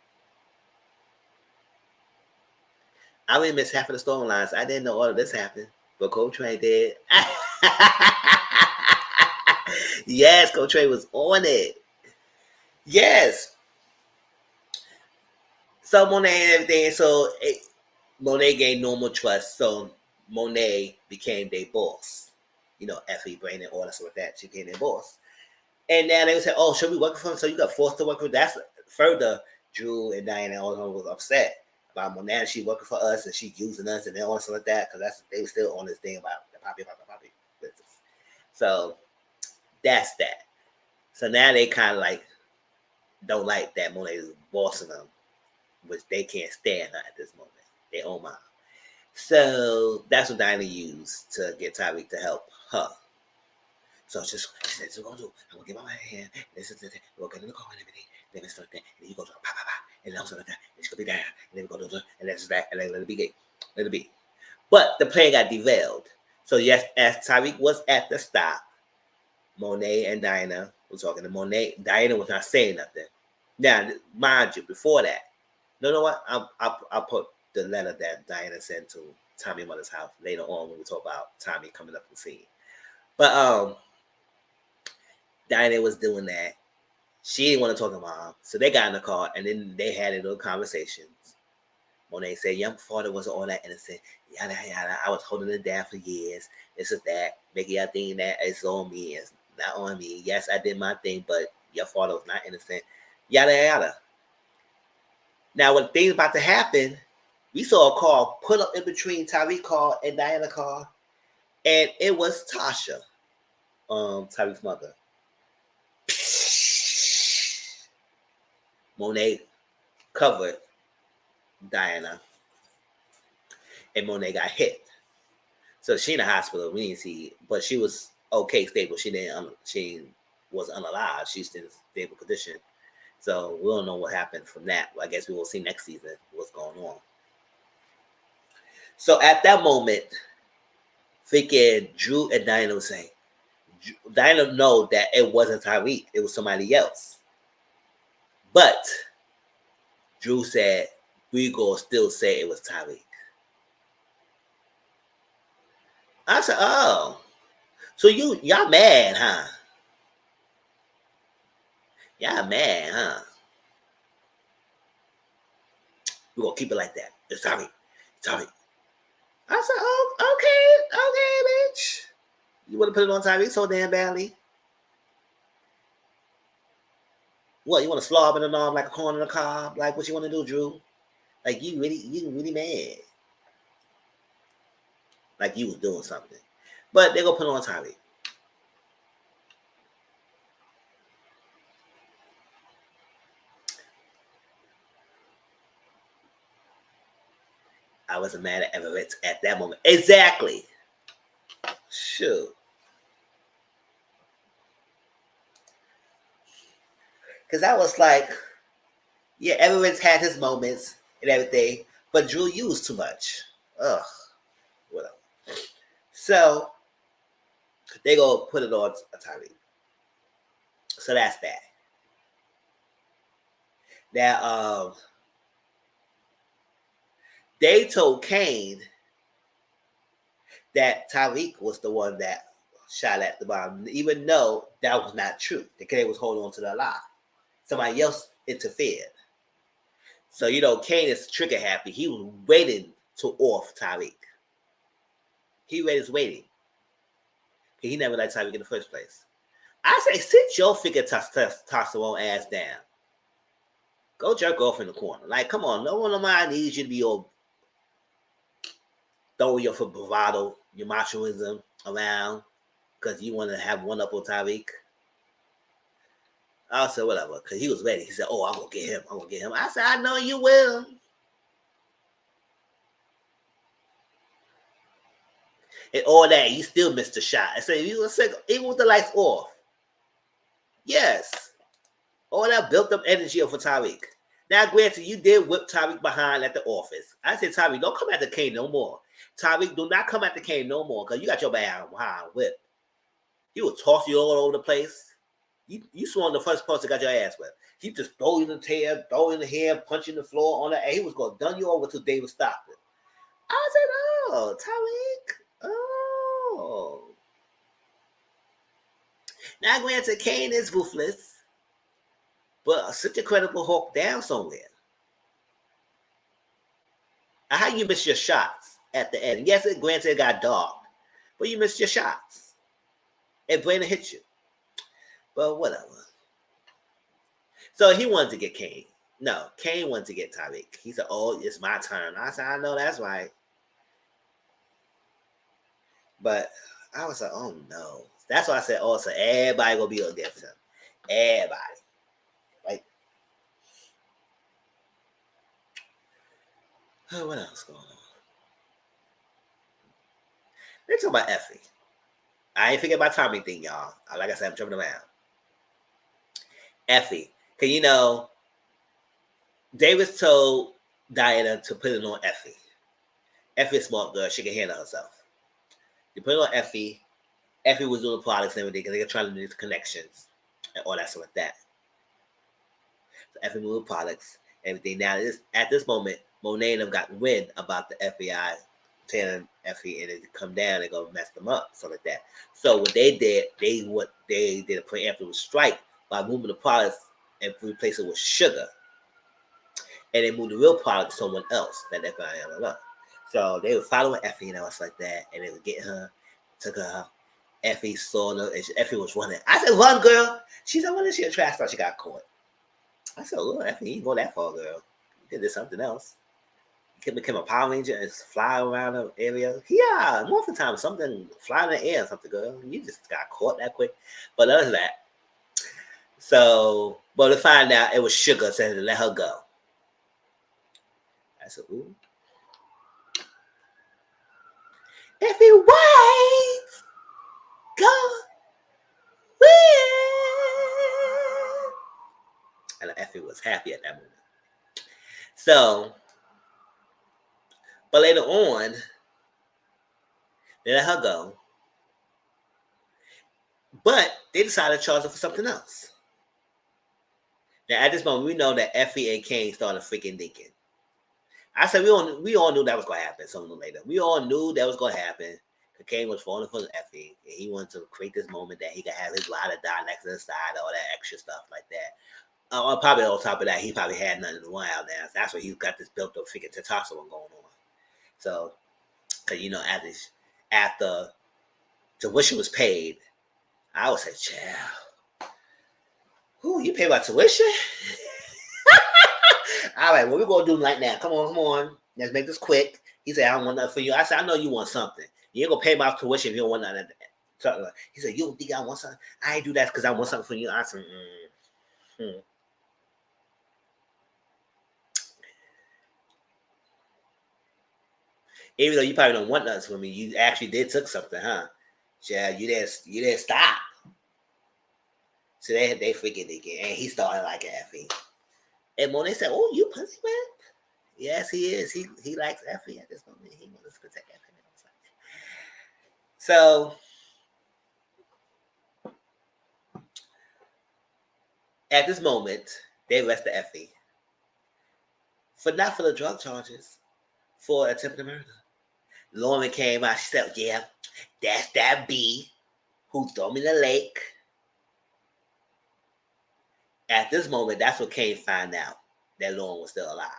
S1: I really missed half of the storylines. I didn't know all of this happened, but Coltrane did. Yes, Coltrane was on it. Yes. So Monet and everything. So Monet gained normal trust. So Monet became their boss. Effie, Brain, and all that sort of that. She became their boss. And now they would say, "Oh, should we work for him?" So you got forced to work for. That's further. Drew and Diana all of them was upset about Monet. She working for us and she using us and all stuff like that because they were still on this thing about the poppy business. So that's that. So now they kind of like don't like that Monet is bossing them, which they can't stand her at this moment. They own mom. So that's what Diana used to get Tyreek to help her. So she said, "What we're gonna do? I'm gonna give my hand. This is the thing. We'll get in the car and everything. Then it's like that. And he goes, pa pa pa. and also like that. It's gonna be that, and then we go to and that's that, and then let it be. Let it be. But the plane got derailed. So yes, as Tariq was at the stop, Monet and Diana were talking to Monet. Diana was not saying nothing. Now, mind you, before that, no, what? I'll put the letter that Diana sent to Tommy Mother's house later on when we talk about Tommy coming up the scene. But Diana was doing that. She didn't want to talk to Mom, so they got in the car and then they had a little conversations. Monet said, "Young father wasn't all that innocent. Yada yada. I was holding it down for years. This is that. Making y'all think that it's on me. It's not on me. Yes, I did my thing, but your father was not innocent. Yada yada." Now, when things about to happen, we saw a car put up in between Tariq's car and Diana's car, and it was Tasha, Tariq's mother. Monet covered Diana, and Monet got hit. So she in the hospital. We didn't see, but she was okay, stable. She wasn't unalive. She's in stable condition. So we don't know what happened from that. I guess we will see next season what's going on. So at that moment, freaking Drew and Diana was saying, Diana know that it wasn't Tariq, it was somebody else. But Drew said, we gonna still say it was Tariq. I said, oh, so y'all mad, huh? Y'all mad, huh? We're gonna keep it like that. It's Tariq. Tariq. I said, oh, okay, bitch. You wanna put it on Tariq so damn badly? What, you wanna slob in the arm like a corn in the cob? Like what you wanna do, Drew? Like you really mad. Like you was doing something. But they're gonna put it on Tariq. I wasn't mad at Everett at that moment. Exactly. Shoot. Because I was like, yeah, Everett's had his moments and everything, but Drew used too much. Ugh. Whatever. So they go put it on Tariq. So that's that. Now, they told Kane that Tariq was the one that shot at the bomb, even though that was not true. The Kane was holding on to the lie. Somebody else interfered. So, Kane is trigger happy. He was waiting to off Tariq. He was waiting. He never liked Tariq in the first place. I say, sit your figure testosterone ass down. Go jerk off in the corner. Like, come on, no one of mine needs you to be all throwing your bravado, your machoism around because you want to have one up on Tariq. I said, whatever, because he was ready. He said, oh, I'm going to get him. I'm going to get him. I said, I know you will. And all that, you still missed the shot. I said, you were sick, even with the lights off. Yes. All that built up energy for Tariq. Now, granted, you did whip Tariq behind at the office. I said, Tariq, don't come at the Kane no more. Tariq, do not come at the Kane no more because you got your behind whip. He will toss you all over the place. You swung the first person got your ass whipped. He just throw you in the tail, throw in the hair, punching the floor on the. And he was going to done you over till David stopped it. I said, oh, Tariq. Oh. Now, granted, Kane is ruthless, but sit your credible hawk down somewhere. How you miss your shots at the end? Yes, granted, it got dark, but you missed your shots. And Brandon hit you. But whatever. So he wanted to get Kane. No, Kane wanted to get Tariq. He said, oh, it's my turn. I said, I know that's right. But I was like, oh no. That's why I said, oh, so everybody gonna be against him. Everybody. Right? Oh, what else going on? Let's talk about Effie. I ain't forget about Tommy thing, y'all. Like I said, I'm jumping around. Effie. Cause Davis told Diana to put it on Effie. Effie is a smart girl. She can handle herself. You put it on Effie. Effie was doing the products and everything because they were trying to do these connections and all that stuff like that. So Effie moved products, everything. Now, at this moment, Monet and them got wind about the FBI telling Effie and it come down and go mess them up, stuff like that. So what they did, they did a preemptive strike by moving the products and replace it with sugar. And they moved the real product to someone else that FBI blah, blah. So they were following Effie and stuff like that, and they were getting her, took her out. Effie saw her, and Effie was running. I said, "Run, girl!" She said, "When is she a trash star?" She got caught. I said, "Oh, Effie, you didn't go that far, girl. You did something else. You became a Power Ranger and fly around the area. Yeah, most of the time, something fly in the air or something, girl. You just got caught that quick." But other than that, so, but to find out it was Sugar saying to let her go. I said, "Ooh." Effie, wait! Go! Win! And Effie was happy at that moment. So, but later on, they let her go. But they decided to charge her for something else. Now, at this moment, we know that Effie and Kane started freaking thinking. I said we all knew that was going to happen sooner or later. We all knew that was going to happen. Kane was falling for Effie, and he wanted to create this moment that he could have his ride or die next to the side, all that extra stuff like that. Probably on top of that, he probably had nothing in a while now. That's why he's got this built up freaking testosterone going on. So, because after tuition was paid, I would say, child, who you pay my tuition? All right, what we gonna do right now? Come on. Let's make this quick. He said, I don't want nothing for you. I said, I know you want something. You ain't gonna pay my tuition if you don't want nothing. He said, you don't think I want something? I ain't do that because I want something for you. I said, Even though you probably don't want nothing from me, you actually did took something, huh? Yeah, you didn't stop. So they freaking again. And he started like Effie. And Monet said, "Oh, you pussy man." Yes, he is. He likes Effie at this moment. He wants to protect Effie. So at this moment, they arrested Effie not for the drug charges, for attempted murder. Lauren came out. She said, "Yeah, that's that B who threw me in the lake." At this moment, that's what Kane found out that Lauren was still alive.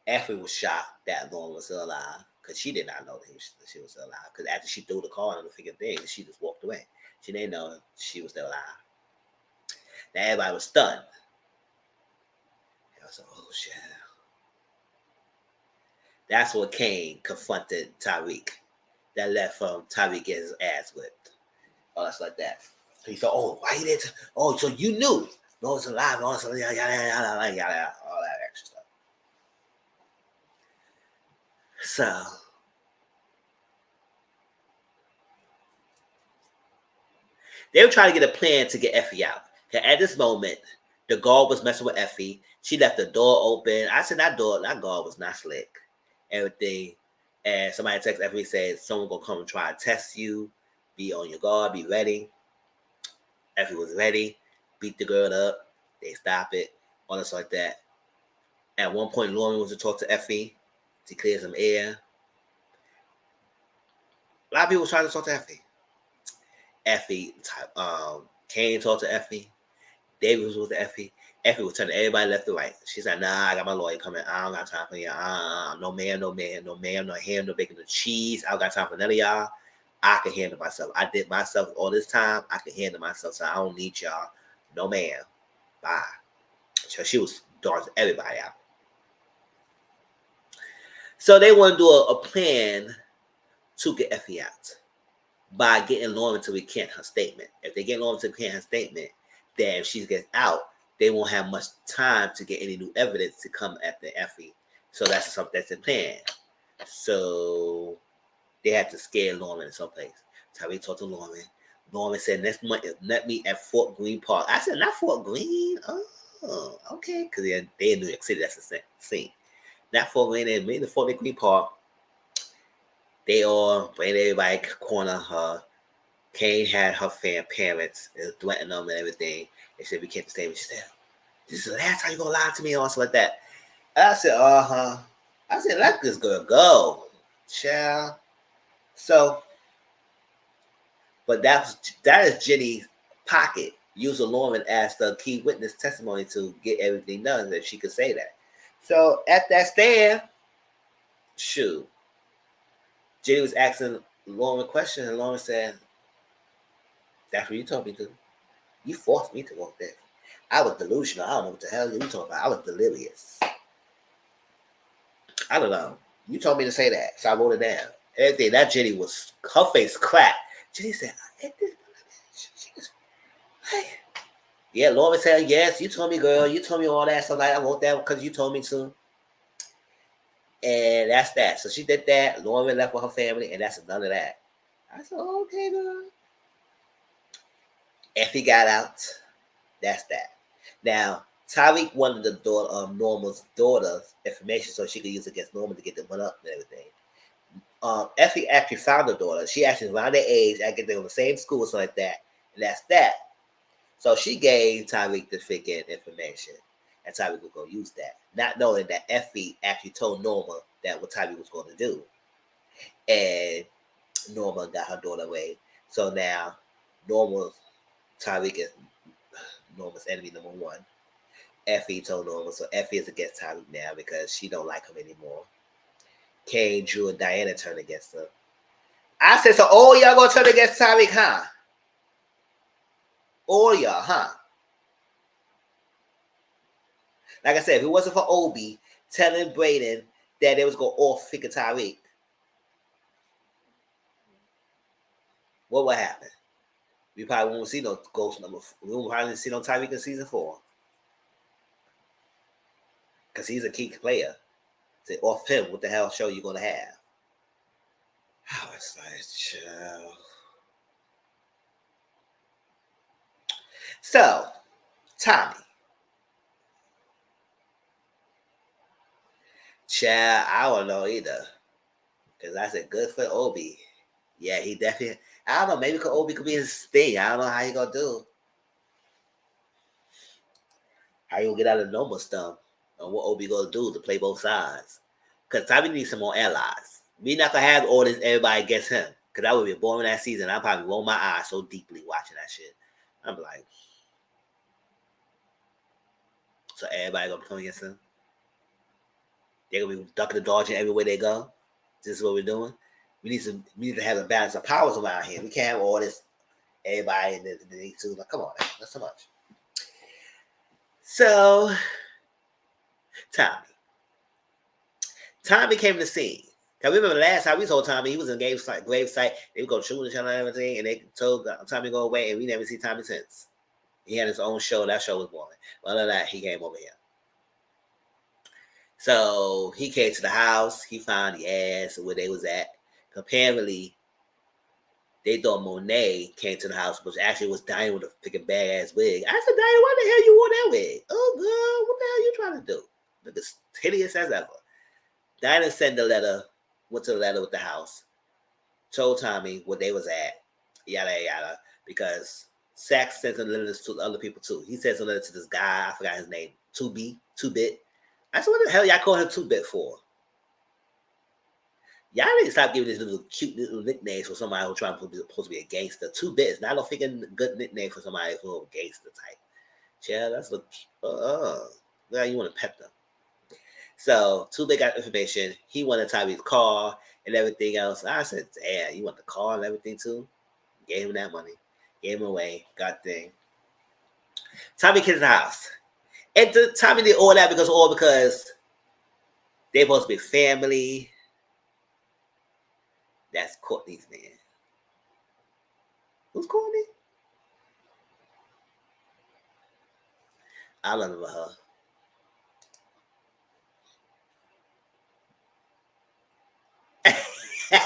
S1: Effie was shocked that Lauren was still alive because she did not know that she was still alive. Because after she threw the car on the freaking thing, she just walked away. She didn't know she was still alive. Now everybody was stunned. I was like, "Oh shit!" That's what Kane confronted Tariq. That left from Tariq getting his ass whipped. Oh, that's like that. He said, "Oh, why you didn't? Oh, so you knew no one's alive, all that extra stuff." So they were trying to get a plan to get Effie out. At this moment, the guard was messing with Effie. She left the door open. I said that guard was not slick. Everything. And somebody texted Effie said, "Someone gonna come and try to test you. Be on your guard. Be ready." Effie was ready. Beat the girl up. They stop it. All this like that. At one point, Lauren was to talk to Effie to clear some air. A lot of people was trying to talk to Effie. Kane talked to Effie. David was with Effie. Effie was telling everybody left and right. She said, "Nah, I got my lawyer coming. I don't got time for you. No ma'am, no ham, no bacon, no cheese. I don't got time for none of y'all. I can handle myself. I did myself all this time. I can handle myself, so I don't need y'all. No ma'am. Bye." So she was dodging everybody out. So they want to do a plan to get Effie out by getting Lauren to recant her statement. If they get Lauren to recant her statement, then if she gets out, they won't have much time to get any new evidence to come after Effie. So that's the plan. So they had to scare Lauren in some place. Tyree talked to Lauren. Lauren said, "Let me at Fort Greene Park." I said, "Not Fort Greene." Oh, oh, okay. Because they in New York City, that's the scene. Not Fort Wayne, in Fort Wayne Park. They all bring everybody corner her. Kane had her parents threatening them and everything. They said, we can't stay. She said, this is the last time you're going to lie to me or something like that. And I said, uh-huh. I said, let this girl go. Child. So, but that is Jenny's pocket. Using Lauren as the key witness testimony to get everything done that she could say that. So at that stand, shoot, Jenny was asking Lauren a question, and Lauren said, that's what you told me to. You forced me to walk there. I was delusional. I don't know what the hell you talking about. I was delirious. I don't know. You told me to say that, so I wrote it down. Everything. That Jenny was, her face cracked. Jenny said, yeah, Lauren said, yes, you told me, girl. You told me all that. So like, I wrote that because you told me to. And that's that. So she did that. Lauren left with her family, and that's none of that. I said, okay, girl. Effie got out. That's that. Now, Tyreek wanted the daughter, Norma's daughter's information so she could use it against Norma to get the money up and everything. Effie actually found the daughter. She actually around their age. I guess they were in the same school or something like that. And that's that. So she gave Tyreek the freaking information. And Tyreek was going to use that. Not knowing that Effie actually told Norma that what Tyreek was going to do. And Norma got her daughter away. So now, Tyreek is Norma's enemy number one. Effie told Norma, so Effie is against Tyreek now because she don't like him anymore. Kane, Drew, and Diana turned against her. I said, so all y'all gonna turn against Tyreek, huh? All y'all, huh? Like I said, if it wasn't for Obi telling Brayden that they was gonna off figure Tyreek, what would happen? We probably won't see no ghost number. We won't probably see no Tyreek in season 4. Because he's a key player. To off him, what the hell show you gonna have? I was like, chill. So, Tommy. Child, I don't know either. Because I said, good for Obi. Yeah, he definitely. I don't know. Maybe Obi could be his thing. I don't know how he gonna do. How you gonna get out of the normal stuff? And what Obi gonna do to play both sides? Because Tommy needs some more allies. We not gonna have all this everybody against him. Because that would be boring that season. I probably roll my eyes so deeply watching that shit. I'm like, so everybody gonna come against him? They're gonna be ducking and dodging everywhere they go. This is what we're doing. We need to have a balance of powers around here. We can't have all this everybody and these two. Like, come on, man. That's so much. So, Tommy came to the scene. Cause we remember the last time we told Tommy he was in grave site. They would go shooting each other and everything, and they told Tommy to go away, and we never see Tommy since. He had his own show. That show was boring. Other than that, he came over here. So he came to the house. He found the ass where they was at. Apparently, they thought Monet came to the house, but actually was Diana with a freaking bad ass wig. I said, Diana, why the hell you wore that wig? Oh, girl, what the hell you trying to do? Look as hideous as ever. Diana sent the letter, went to the letter with the house, told Tommy what they was at, yada yada, because Sax sent some letters to other people too. He sent some letters to this guy, I forgot his name, 2Bit. I said, what the hell y'all call him 2Bit for? Y'all need to stop giving this little cute little nicknames for somebody who's trying to be supposed to be a gangster. 2Bit is not a freaking good nickname for somebody who's a gangster type. Yeah, that's what you want to pet them. So 2Bit got information. He wanted Tommy's car and everything else. I said, damn, you want the car and everything too? Gave him that money. Gave him away. Got thing. Tommy came to the house. And Tommy did all that because they supposed to be family. That's Courtney's man. Who's Courtney? I don't remember her. I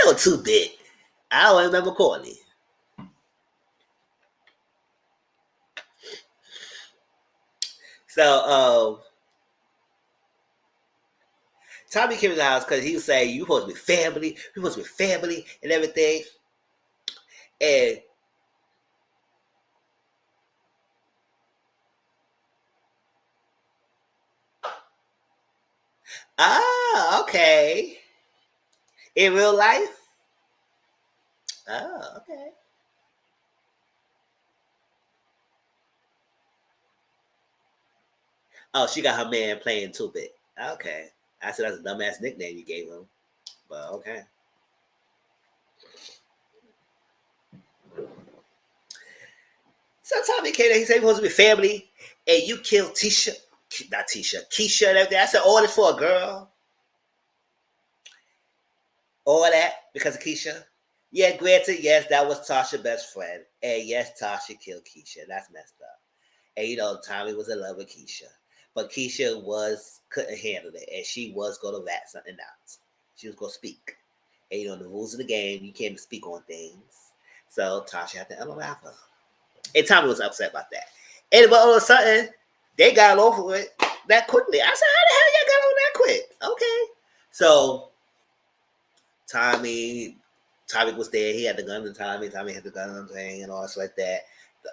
S1: know 2Bit. I don't remember Courtney. So Tommy came to the house because he was saying, "You supposed to be family. You supposed to be family and everything." And okay. In real life? Oh, okay. Oh, she got her man playing too big. Okay. I said that's a dumbass nickname you gave him. But okay. So Tommy came there, he said he supposed to be family, and you killed Tisha. Not Tisha, Keisha and everything. I said, all this for a girl. All that because of Keisha. Yeah, granted, yes, that was Tasha's best friend. And yes, Tasha killed Keisha. That's messed up. And Tommy was in love with Keisha. But Keisha couldn't handle it. And she was gonna rat something out. She was gonna speak. And the rules of the game, you can't speak on things. So Tasha had to unwrap her. And Tommy was upset about that. And but all of a sudden, they got over it that quickly. I said, how the hell y'all got over that quick? Okay. So Tommy, Tommy was there. He had the gun on Tommy. Tommy had the gun on thing and all stuff like that.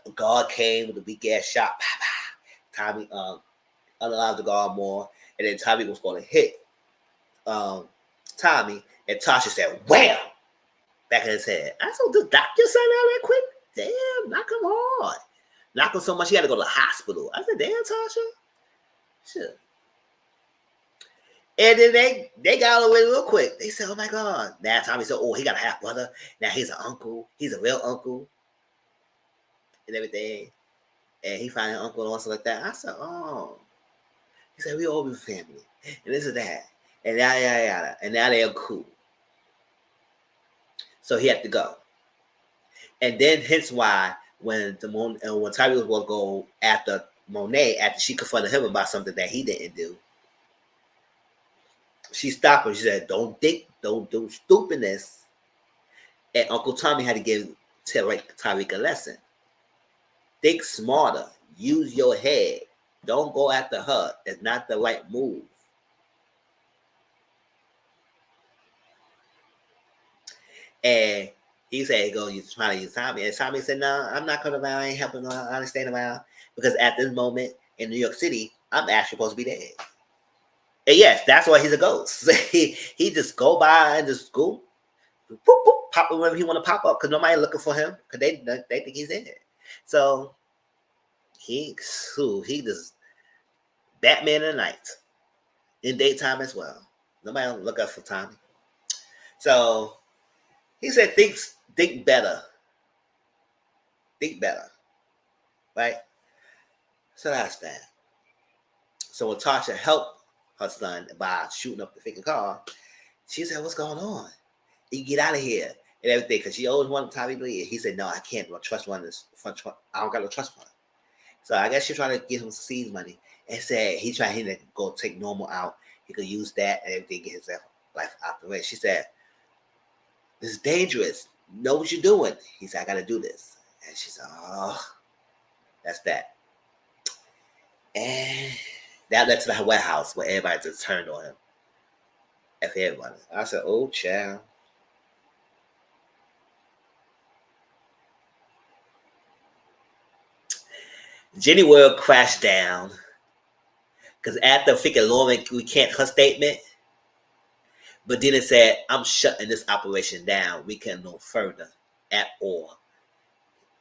S1: The guard came with a big ass shot. Tommy unalive the guard more, and then Tommy was going to hit um, Tommy, and Tasha said, "Wham!" back in his head. I said, "The doctor said that quick. Damn, knock him hard. Knock him so much he had to go to the hospital." I said, "Damn, Tasha, shit." And then they got away real quick. They said, "Oh my god!" Now Tommy said, "Oh, he got a half brother. Now he's an uncle. He's a real uncle and everything." And he found an uncle and stuff like that. I said, "Oh." He said, "We all be family, and this is that, and yada yada yada." And now they're cool. So he had to go. And then hence why when when Tommy was going to go after Monet after she confronted him about something that he didn't do, she stopped him. She said, don't do stupidness." And Uncle Tommy had to tell Tyreek a lesson. Think smarter. Use your head. Don't go after her. It's not the right move. And he said, "Go, you trying to use Tommy." And Tommy said, "No, I'm not coming around. I ain't helping. I understand around because at this moment in New York City, I'm actually supposed to be dead." And yes, that's why he's a ghost. he just go by and just go boop, boop, pop up whenever he want to pop up because nobody looking for him because they think he's in it. So he just Batman in the night in daytime as well. Nobody look up for Tommy. So he said, think better, think better, right?" So that's that. So when Tasha helped her son by shooting up the freaking car, she said, "What's going on? You get out of here." And everything, because she always wanted Tommy to leave. He said, "No, I can't. I don't trust one. I don't got no trust fund." So I guess she's trying to get him seed money and said he's trying to go take normal out. He could use that and everything, get his life out the way. She said, "This is dangerous. Know what you're doing." He said, "I got to do this." And she said, "Oh, that's that." And that led to the warehouse where everybody just turned on him. F everybody. I said, "Oh, child." Jenny World crashed down because after freaking Lauren recant her statement, but then it said, "I'm shutting this operation down. We can no further at all."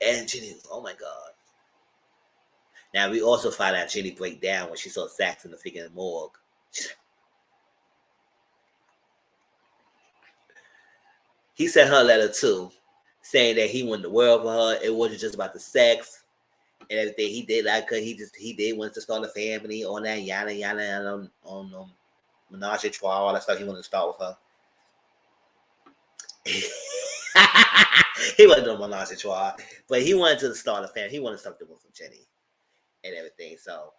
S1: And Jenny was, "Oh my god." Now we also find out Jenny break down when she saw Sax in the freaking morgue. He sent her a letter too, saying that he wanted the world for her. It wasn't just about the sex and everything. He did like her. He did want to start a family, all that yada yada on menage a trois, all that stuff. He wanted to start with her. He wasn't doing menage a trois, but he wanted to start a family. He wanted something with Jenny and everything. So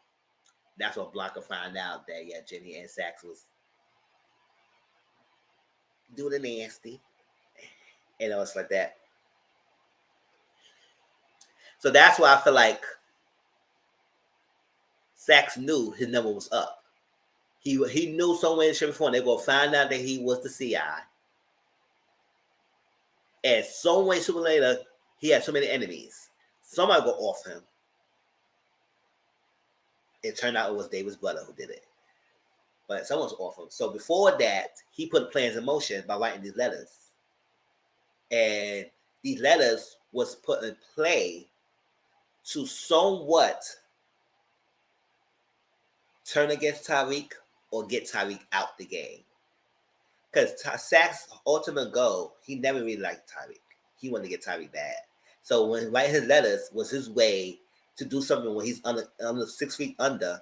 S1: that's what Blanca found out that yeah, Jenny and Sax was doing the nasty, and it was like that. So that's why I feel like Sachs knew his number was up. He knew somewhere in the shape before they were going to find out that he was the CI. And some way, sooner or later, he had so many enemies. Somebody go off him. It turned out it was David's brother who did it. But someone's off him. So before that, he put plans in motion by writing these letters. And these letters was put in play to somewhat turn against Tariq or get Tariq out the game. Because Sachs' ultimate goal, he never really liked Tariq. He wanted to get Tariq bad. So when writing his letters was his way to do something when he's under 6 feet under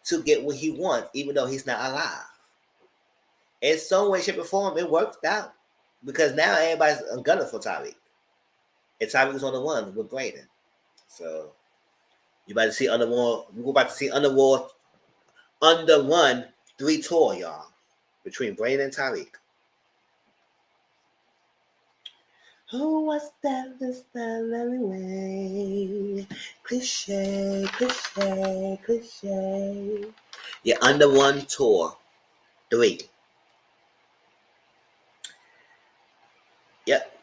S1: to get what he wants, even though he's not alive. In some way, shape, or form, it worked out. Because now everybody's a gunner for Tariq. And Tariq was on the one with Brayden. So you about to see Underworld. We're about to see Underworld under 1-3 tour, y'all. Between Brayden and Tariq. Oh, what's that this time anyway? Cliche. Yeah, under 1 tour. 3. Yep.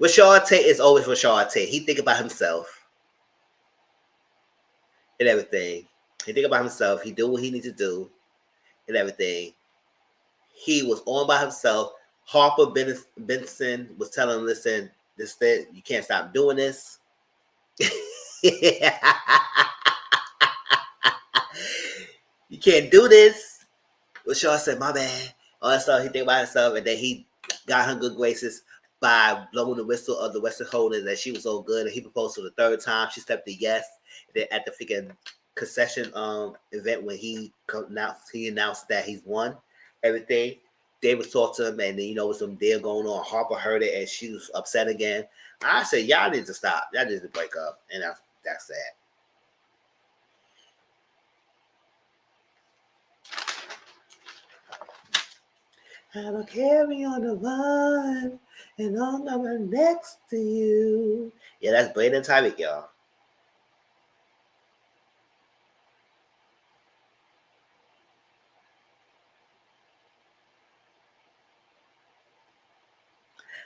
S1: Rashad Tate is always Rashad Tate. He think about himself and everything. He think about himself. He do what he needs to do and everything. He was on by himself. Harper Benson was telling him, listen, you can't stop doing this. You can't do this. Rashad said, my bad. All that stuff, he think about himself, and then he got her good graces by blowing the whistle of the Western Holdings that she was so good, and he proposed for the 3rd time. She stepped to yes. Then at the freaking concession event when he announced that he's won everything, David talked to him, and then with some deal going on. Harper heard it, and she was upset again. I said, y'all need to stop. Y'all need to break up, and that's that. I will carry on the run, and I'm right next to you. Yeah, that's Brayden Tariq, y'all.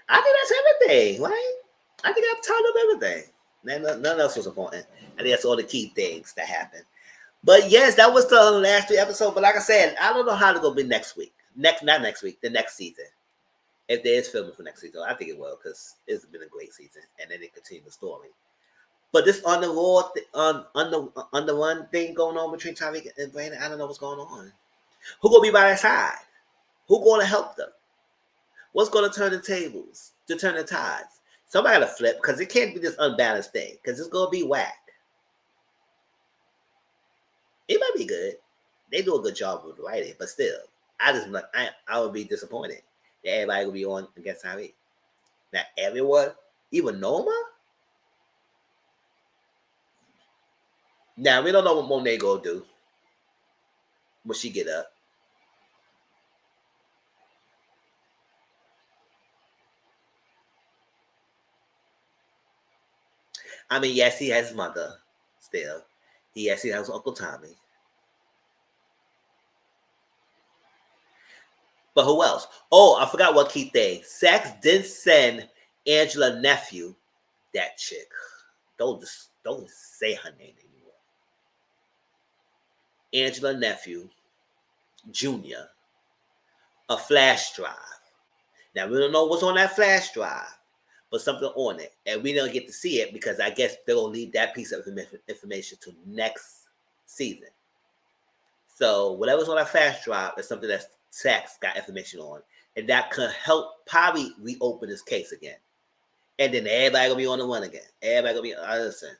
S1: I think that's everything, right? I think I've tied up everything. None else was important. I think that's all the key things that happened. But yes, that was the last 3 episodes. But like I said, I don't know how to go be next week. Not next week, the next season. If there is filming for next season, I think it will, because it's been a great season, and then they continue the story. But this on the one thing going on between Tariq and Brayden, I don't know what's going on. Who gonna be by their side? Who gonna help them? What's gonna turn the tables to turn the tides? Somebody gotta flip, because it can't be this unbalanced thing, because it's gonna be whack. It might be good. They do a good job with writing, but still, I would be disappointed that everybody will be on against Tariq. Not everyone, even Noma. Now we don't know what Monet gonna do. Will she get up? I mean, yes, he has his mother still. Yes, he has Uncle Tommy. But who else? Oh, I forgot what key thing. Sachs did send Angela nephew, that chick. Don't say her name anymore. Angela nephew, Junior, a flash drive. Now we don't know what's on that flash drive, but something on it, and we don't get to see it because I guess they'll leave that piece of information to next season. So whatever's on that flash drive is something that Sachs got information on, and that could help probably reopen this case again. And then everybody gonna be on the run again. Everybody gonna be listen.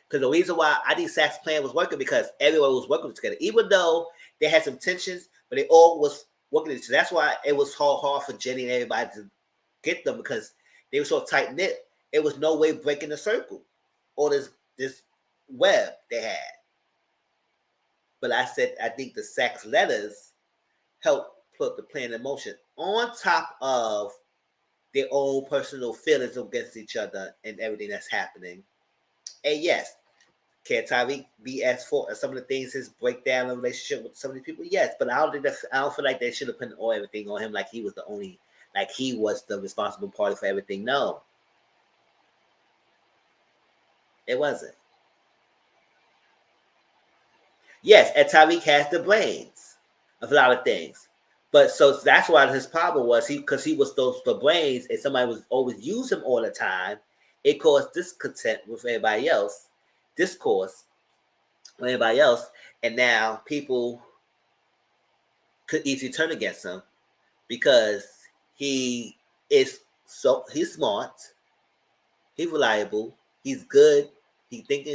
S1: Because the reason why I think Sachs' plan was working because everyone was working together, even though they had some tensions, but they all was working together. That's why it was hard for Jenny and everybody to get them because they were so tight knit. It was no way breaking the circle or this web they had. But I think the Sachs letters helped put the plan in motion on top of their own personal feelings against each other and everything that's happening. And yes, Can Tyreek be as for some of the things his breakdown in relationship with some of the people? Yes, but I don't feel like they should have put all everything on him like he was the only, like he was the responsible party for everything. No, it wasn't. Yes, and Tyreek has the brains of a lot of things. But so that's why his problem was because he was those the brains and somebody was always use him all the time. It caused discontent with everybody else, discourse with everybody else, and now people could easily turn against him because he he's smart, he's reliable, he's good, he think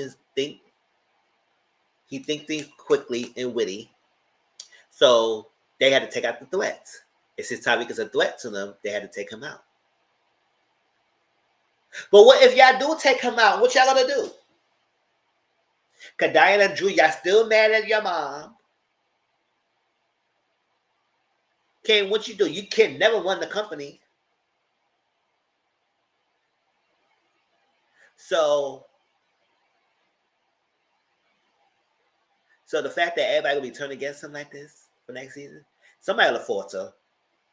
S1: things quickly and witty. So they had to take out the threats. And since Tyreek is a threat to them, they had to take him out. But what if y'all do take him out? What y'all gonna do? Cause Diana and Drew, y'all still mad at your mom. Okay, what you do? You can never run the company. So the fact that everybody will be turned against him like this for next season, somebody will falter.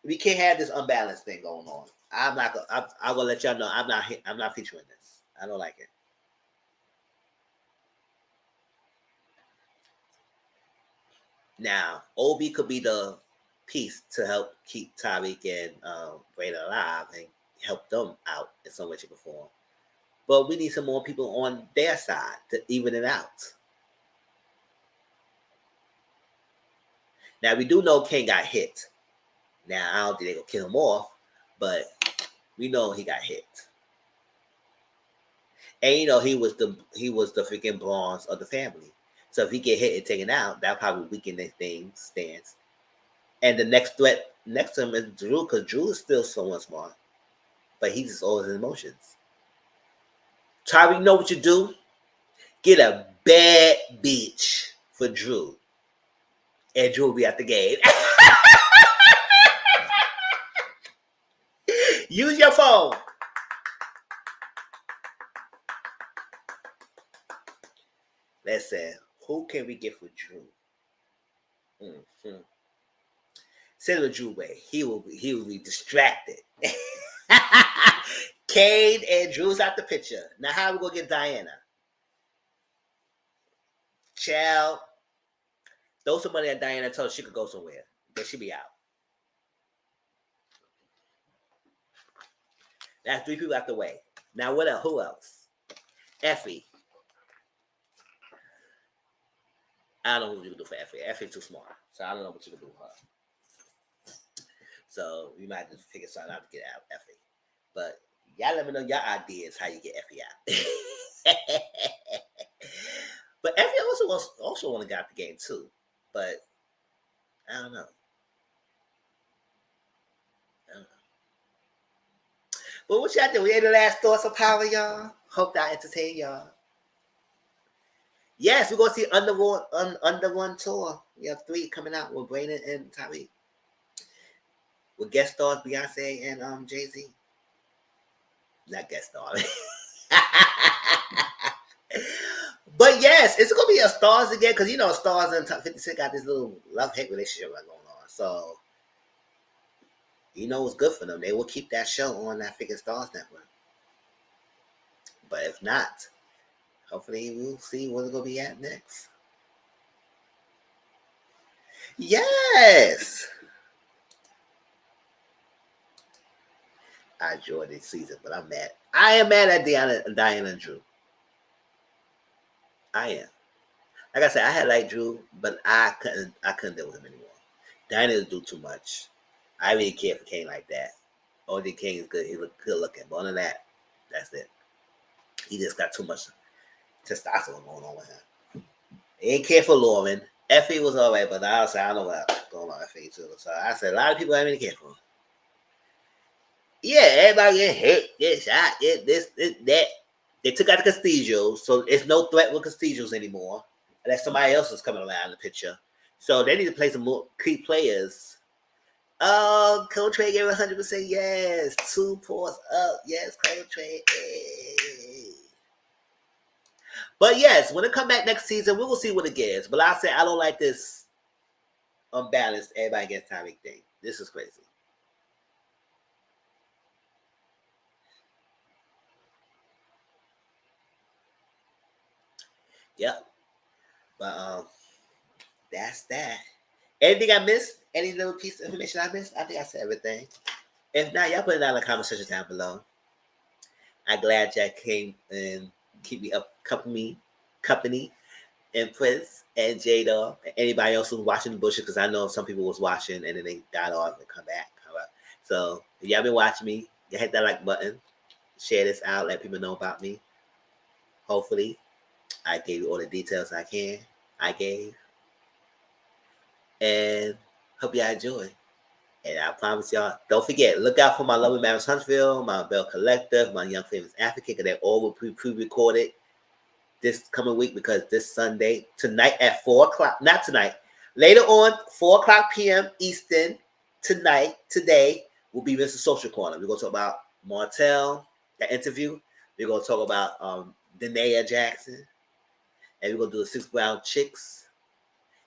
S1: We can't have this unbalanced thing going on. I'm not. I'm gonna let y'all know. I'm not featuring this. I don't like it. Now, Obi could be the piece to help keep Tyreek and Brayden alive and help them out in some way, shape, or form. But we need some more people on their side to even it out. Now, we do know Kane got hit. Now, I don't think they're going to kill him off, but we know he got hit. And he was the freaking bronze of the family. So if he get hit and taken out, that'll probably weaken their stance. And the next threat next to him is Drew, because Drew is still somewhat smart, but he's just all his emotions. Tyreek, know what you do? Get a bad bitch for Drew, and Drew will be at the game. Use your phone. Let's say, who can we get for Drew? Mm-hmm. Send him Drew way. He will be distracted. Kane and Drew's out the picture. Now how are we gonna get Diana? Child, throw some money at Diana, tell her she could go somewhere. Then she'll be out. That's 3 people out the way. Now what else? Who else? Effie. I don't know what you can do for Effie. Effie's too smart. So I don't know what you can do with her. So we might just figure something out to get out Effie. But y'all let me know your ideas how you get Effie out. But Effie also want to get out the game too. But I don't know. But what y'all do? We had the last thoughts of power, y'all. Hope that entertain y'all. Yes, we're gonna see Under One tour. We have 3 coming out with Brayden and Tyreek. With guest stars Beyonce and Jay-Z. Not guest star. But yes, it's gonna be a stars again because stars and 50 Cent got this little love-hate relationship going on. So what's good for them. They will keep that show on that freaking Stars Network. But if not, hopefully we'll see where it's gonna be at next. Yes. I enjoyed this season, but I'm mad. I am mad at Diana and Drew. I am. Like I said, I had like Drew, but I couldn't deal with him anymore. Diana do too much. I really care for Kane like that. OJ King is good. He look good looking. But other than that, that's it. He just got too much testosterone going on with him. He ain't care for Lauren. Effie was alright, but I don't know what going on with Effie too. So I said a lot of people haven't really care for him. Yeah, everybody get hit, get shot, get this, that. They took out the Castillo, so it's no threat with Castillos anymore. Unless somebody else is coming around the picture. So they need to play some more key players. Oh, Coach Trey gave 100% yes. 2 points up. Yes, Coach Trey. Hey. But yes, when it come back next season, we will see what it gets. But I say I don't like this unbalanced. Everybody gets timing thing. This is crazy. Yep. But that's that. Anything I missed? Any little piece of information I missed? I think I said everything. If not, y'all put it down in the comment section down below. I'm glad y'all came and keep me up company, Empress and Jada, and anybody else who's watching the bullshit, because I know some people was watching and then they got off and come back. So if y'all been watching me, you hit that like button, share this out, let people know about me. Hopefully, I gave you all the details I gave. And hope y'all enjoy. And I promise y'all, don't forget, look out for my Lovely Marriage Huntsville, my Bell Collective, my Young Famous Advocate, because they all will be pre-recorded this coming week, because this Sunday, tonight at 4 o'clock, not tonight, later on, 4 o'clock p.m. Eastern, today, will be Mr. Social Corner. We're going to talk about Martell, that interview. We're going to talk about Danae Jackson. And we're going to do the 6 Brown Chicks.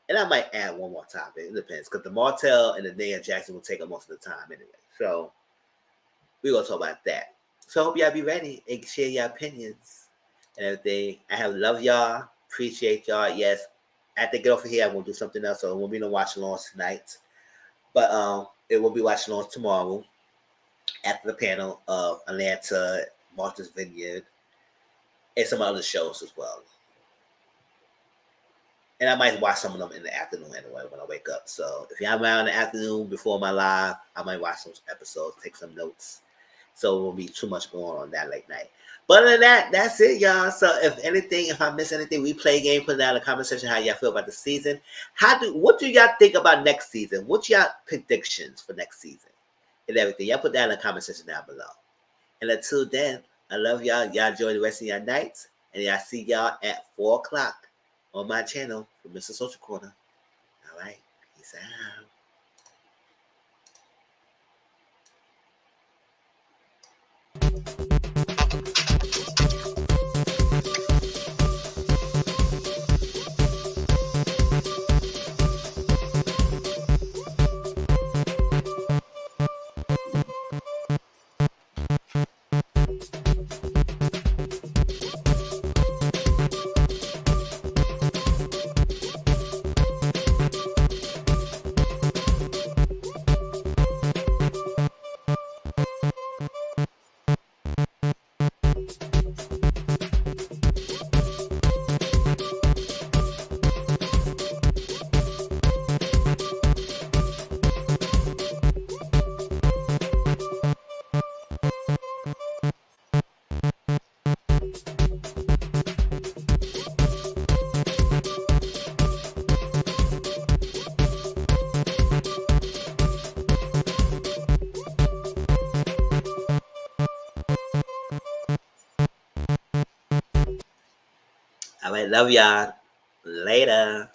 S1: And I might add one more topic. It depends. Because the Martell and the Danae Jackson will take up most of the time anyway. So we're going to talk about that. So I hope y'all be ready and share your opinions and everything. I have love y'all. Appreciate y'all. Yes. After I get off of here, I'm going to do something else. So it won't be no watch alongs tonight. But it will be watch alongs tomorrow after the panel of Atlanta, Martha's Vineyard, and some other shows as well. And I might watch some of them in the afternoon anyway when I wake up. So if you're around in the afternoon before my live, I might watch some episodes, take some notes. So it won't be too much going on that late night. But other than that, that's it, y'all. So if I miss anything, we play a game, put it down in the comment section how y'all feel about the season. What do y'all think about next season? What's y'all predictions for next season? And everything. Y'all put that in the comment section down below. And until then, I love y'all. Y'all enjoy the rest of your nights. And I'll see y'all at 4 o'clock on my channel for Mr. Social Corner. All right. Peace out. All right. Love y'all. Later.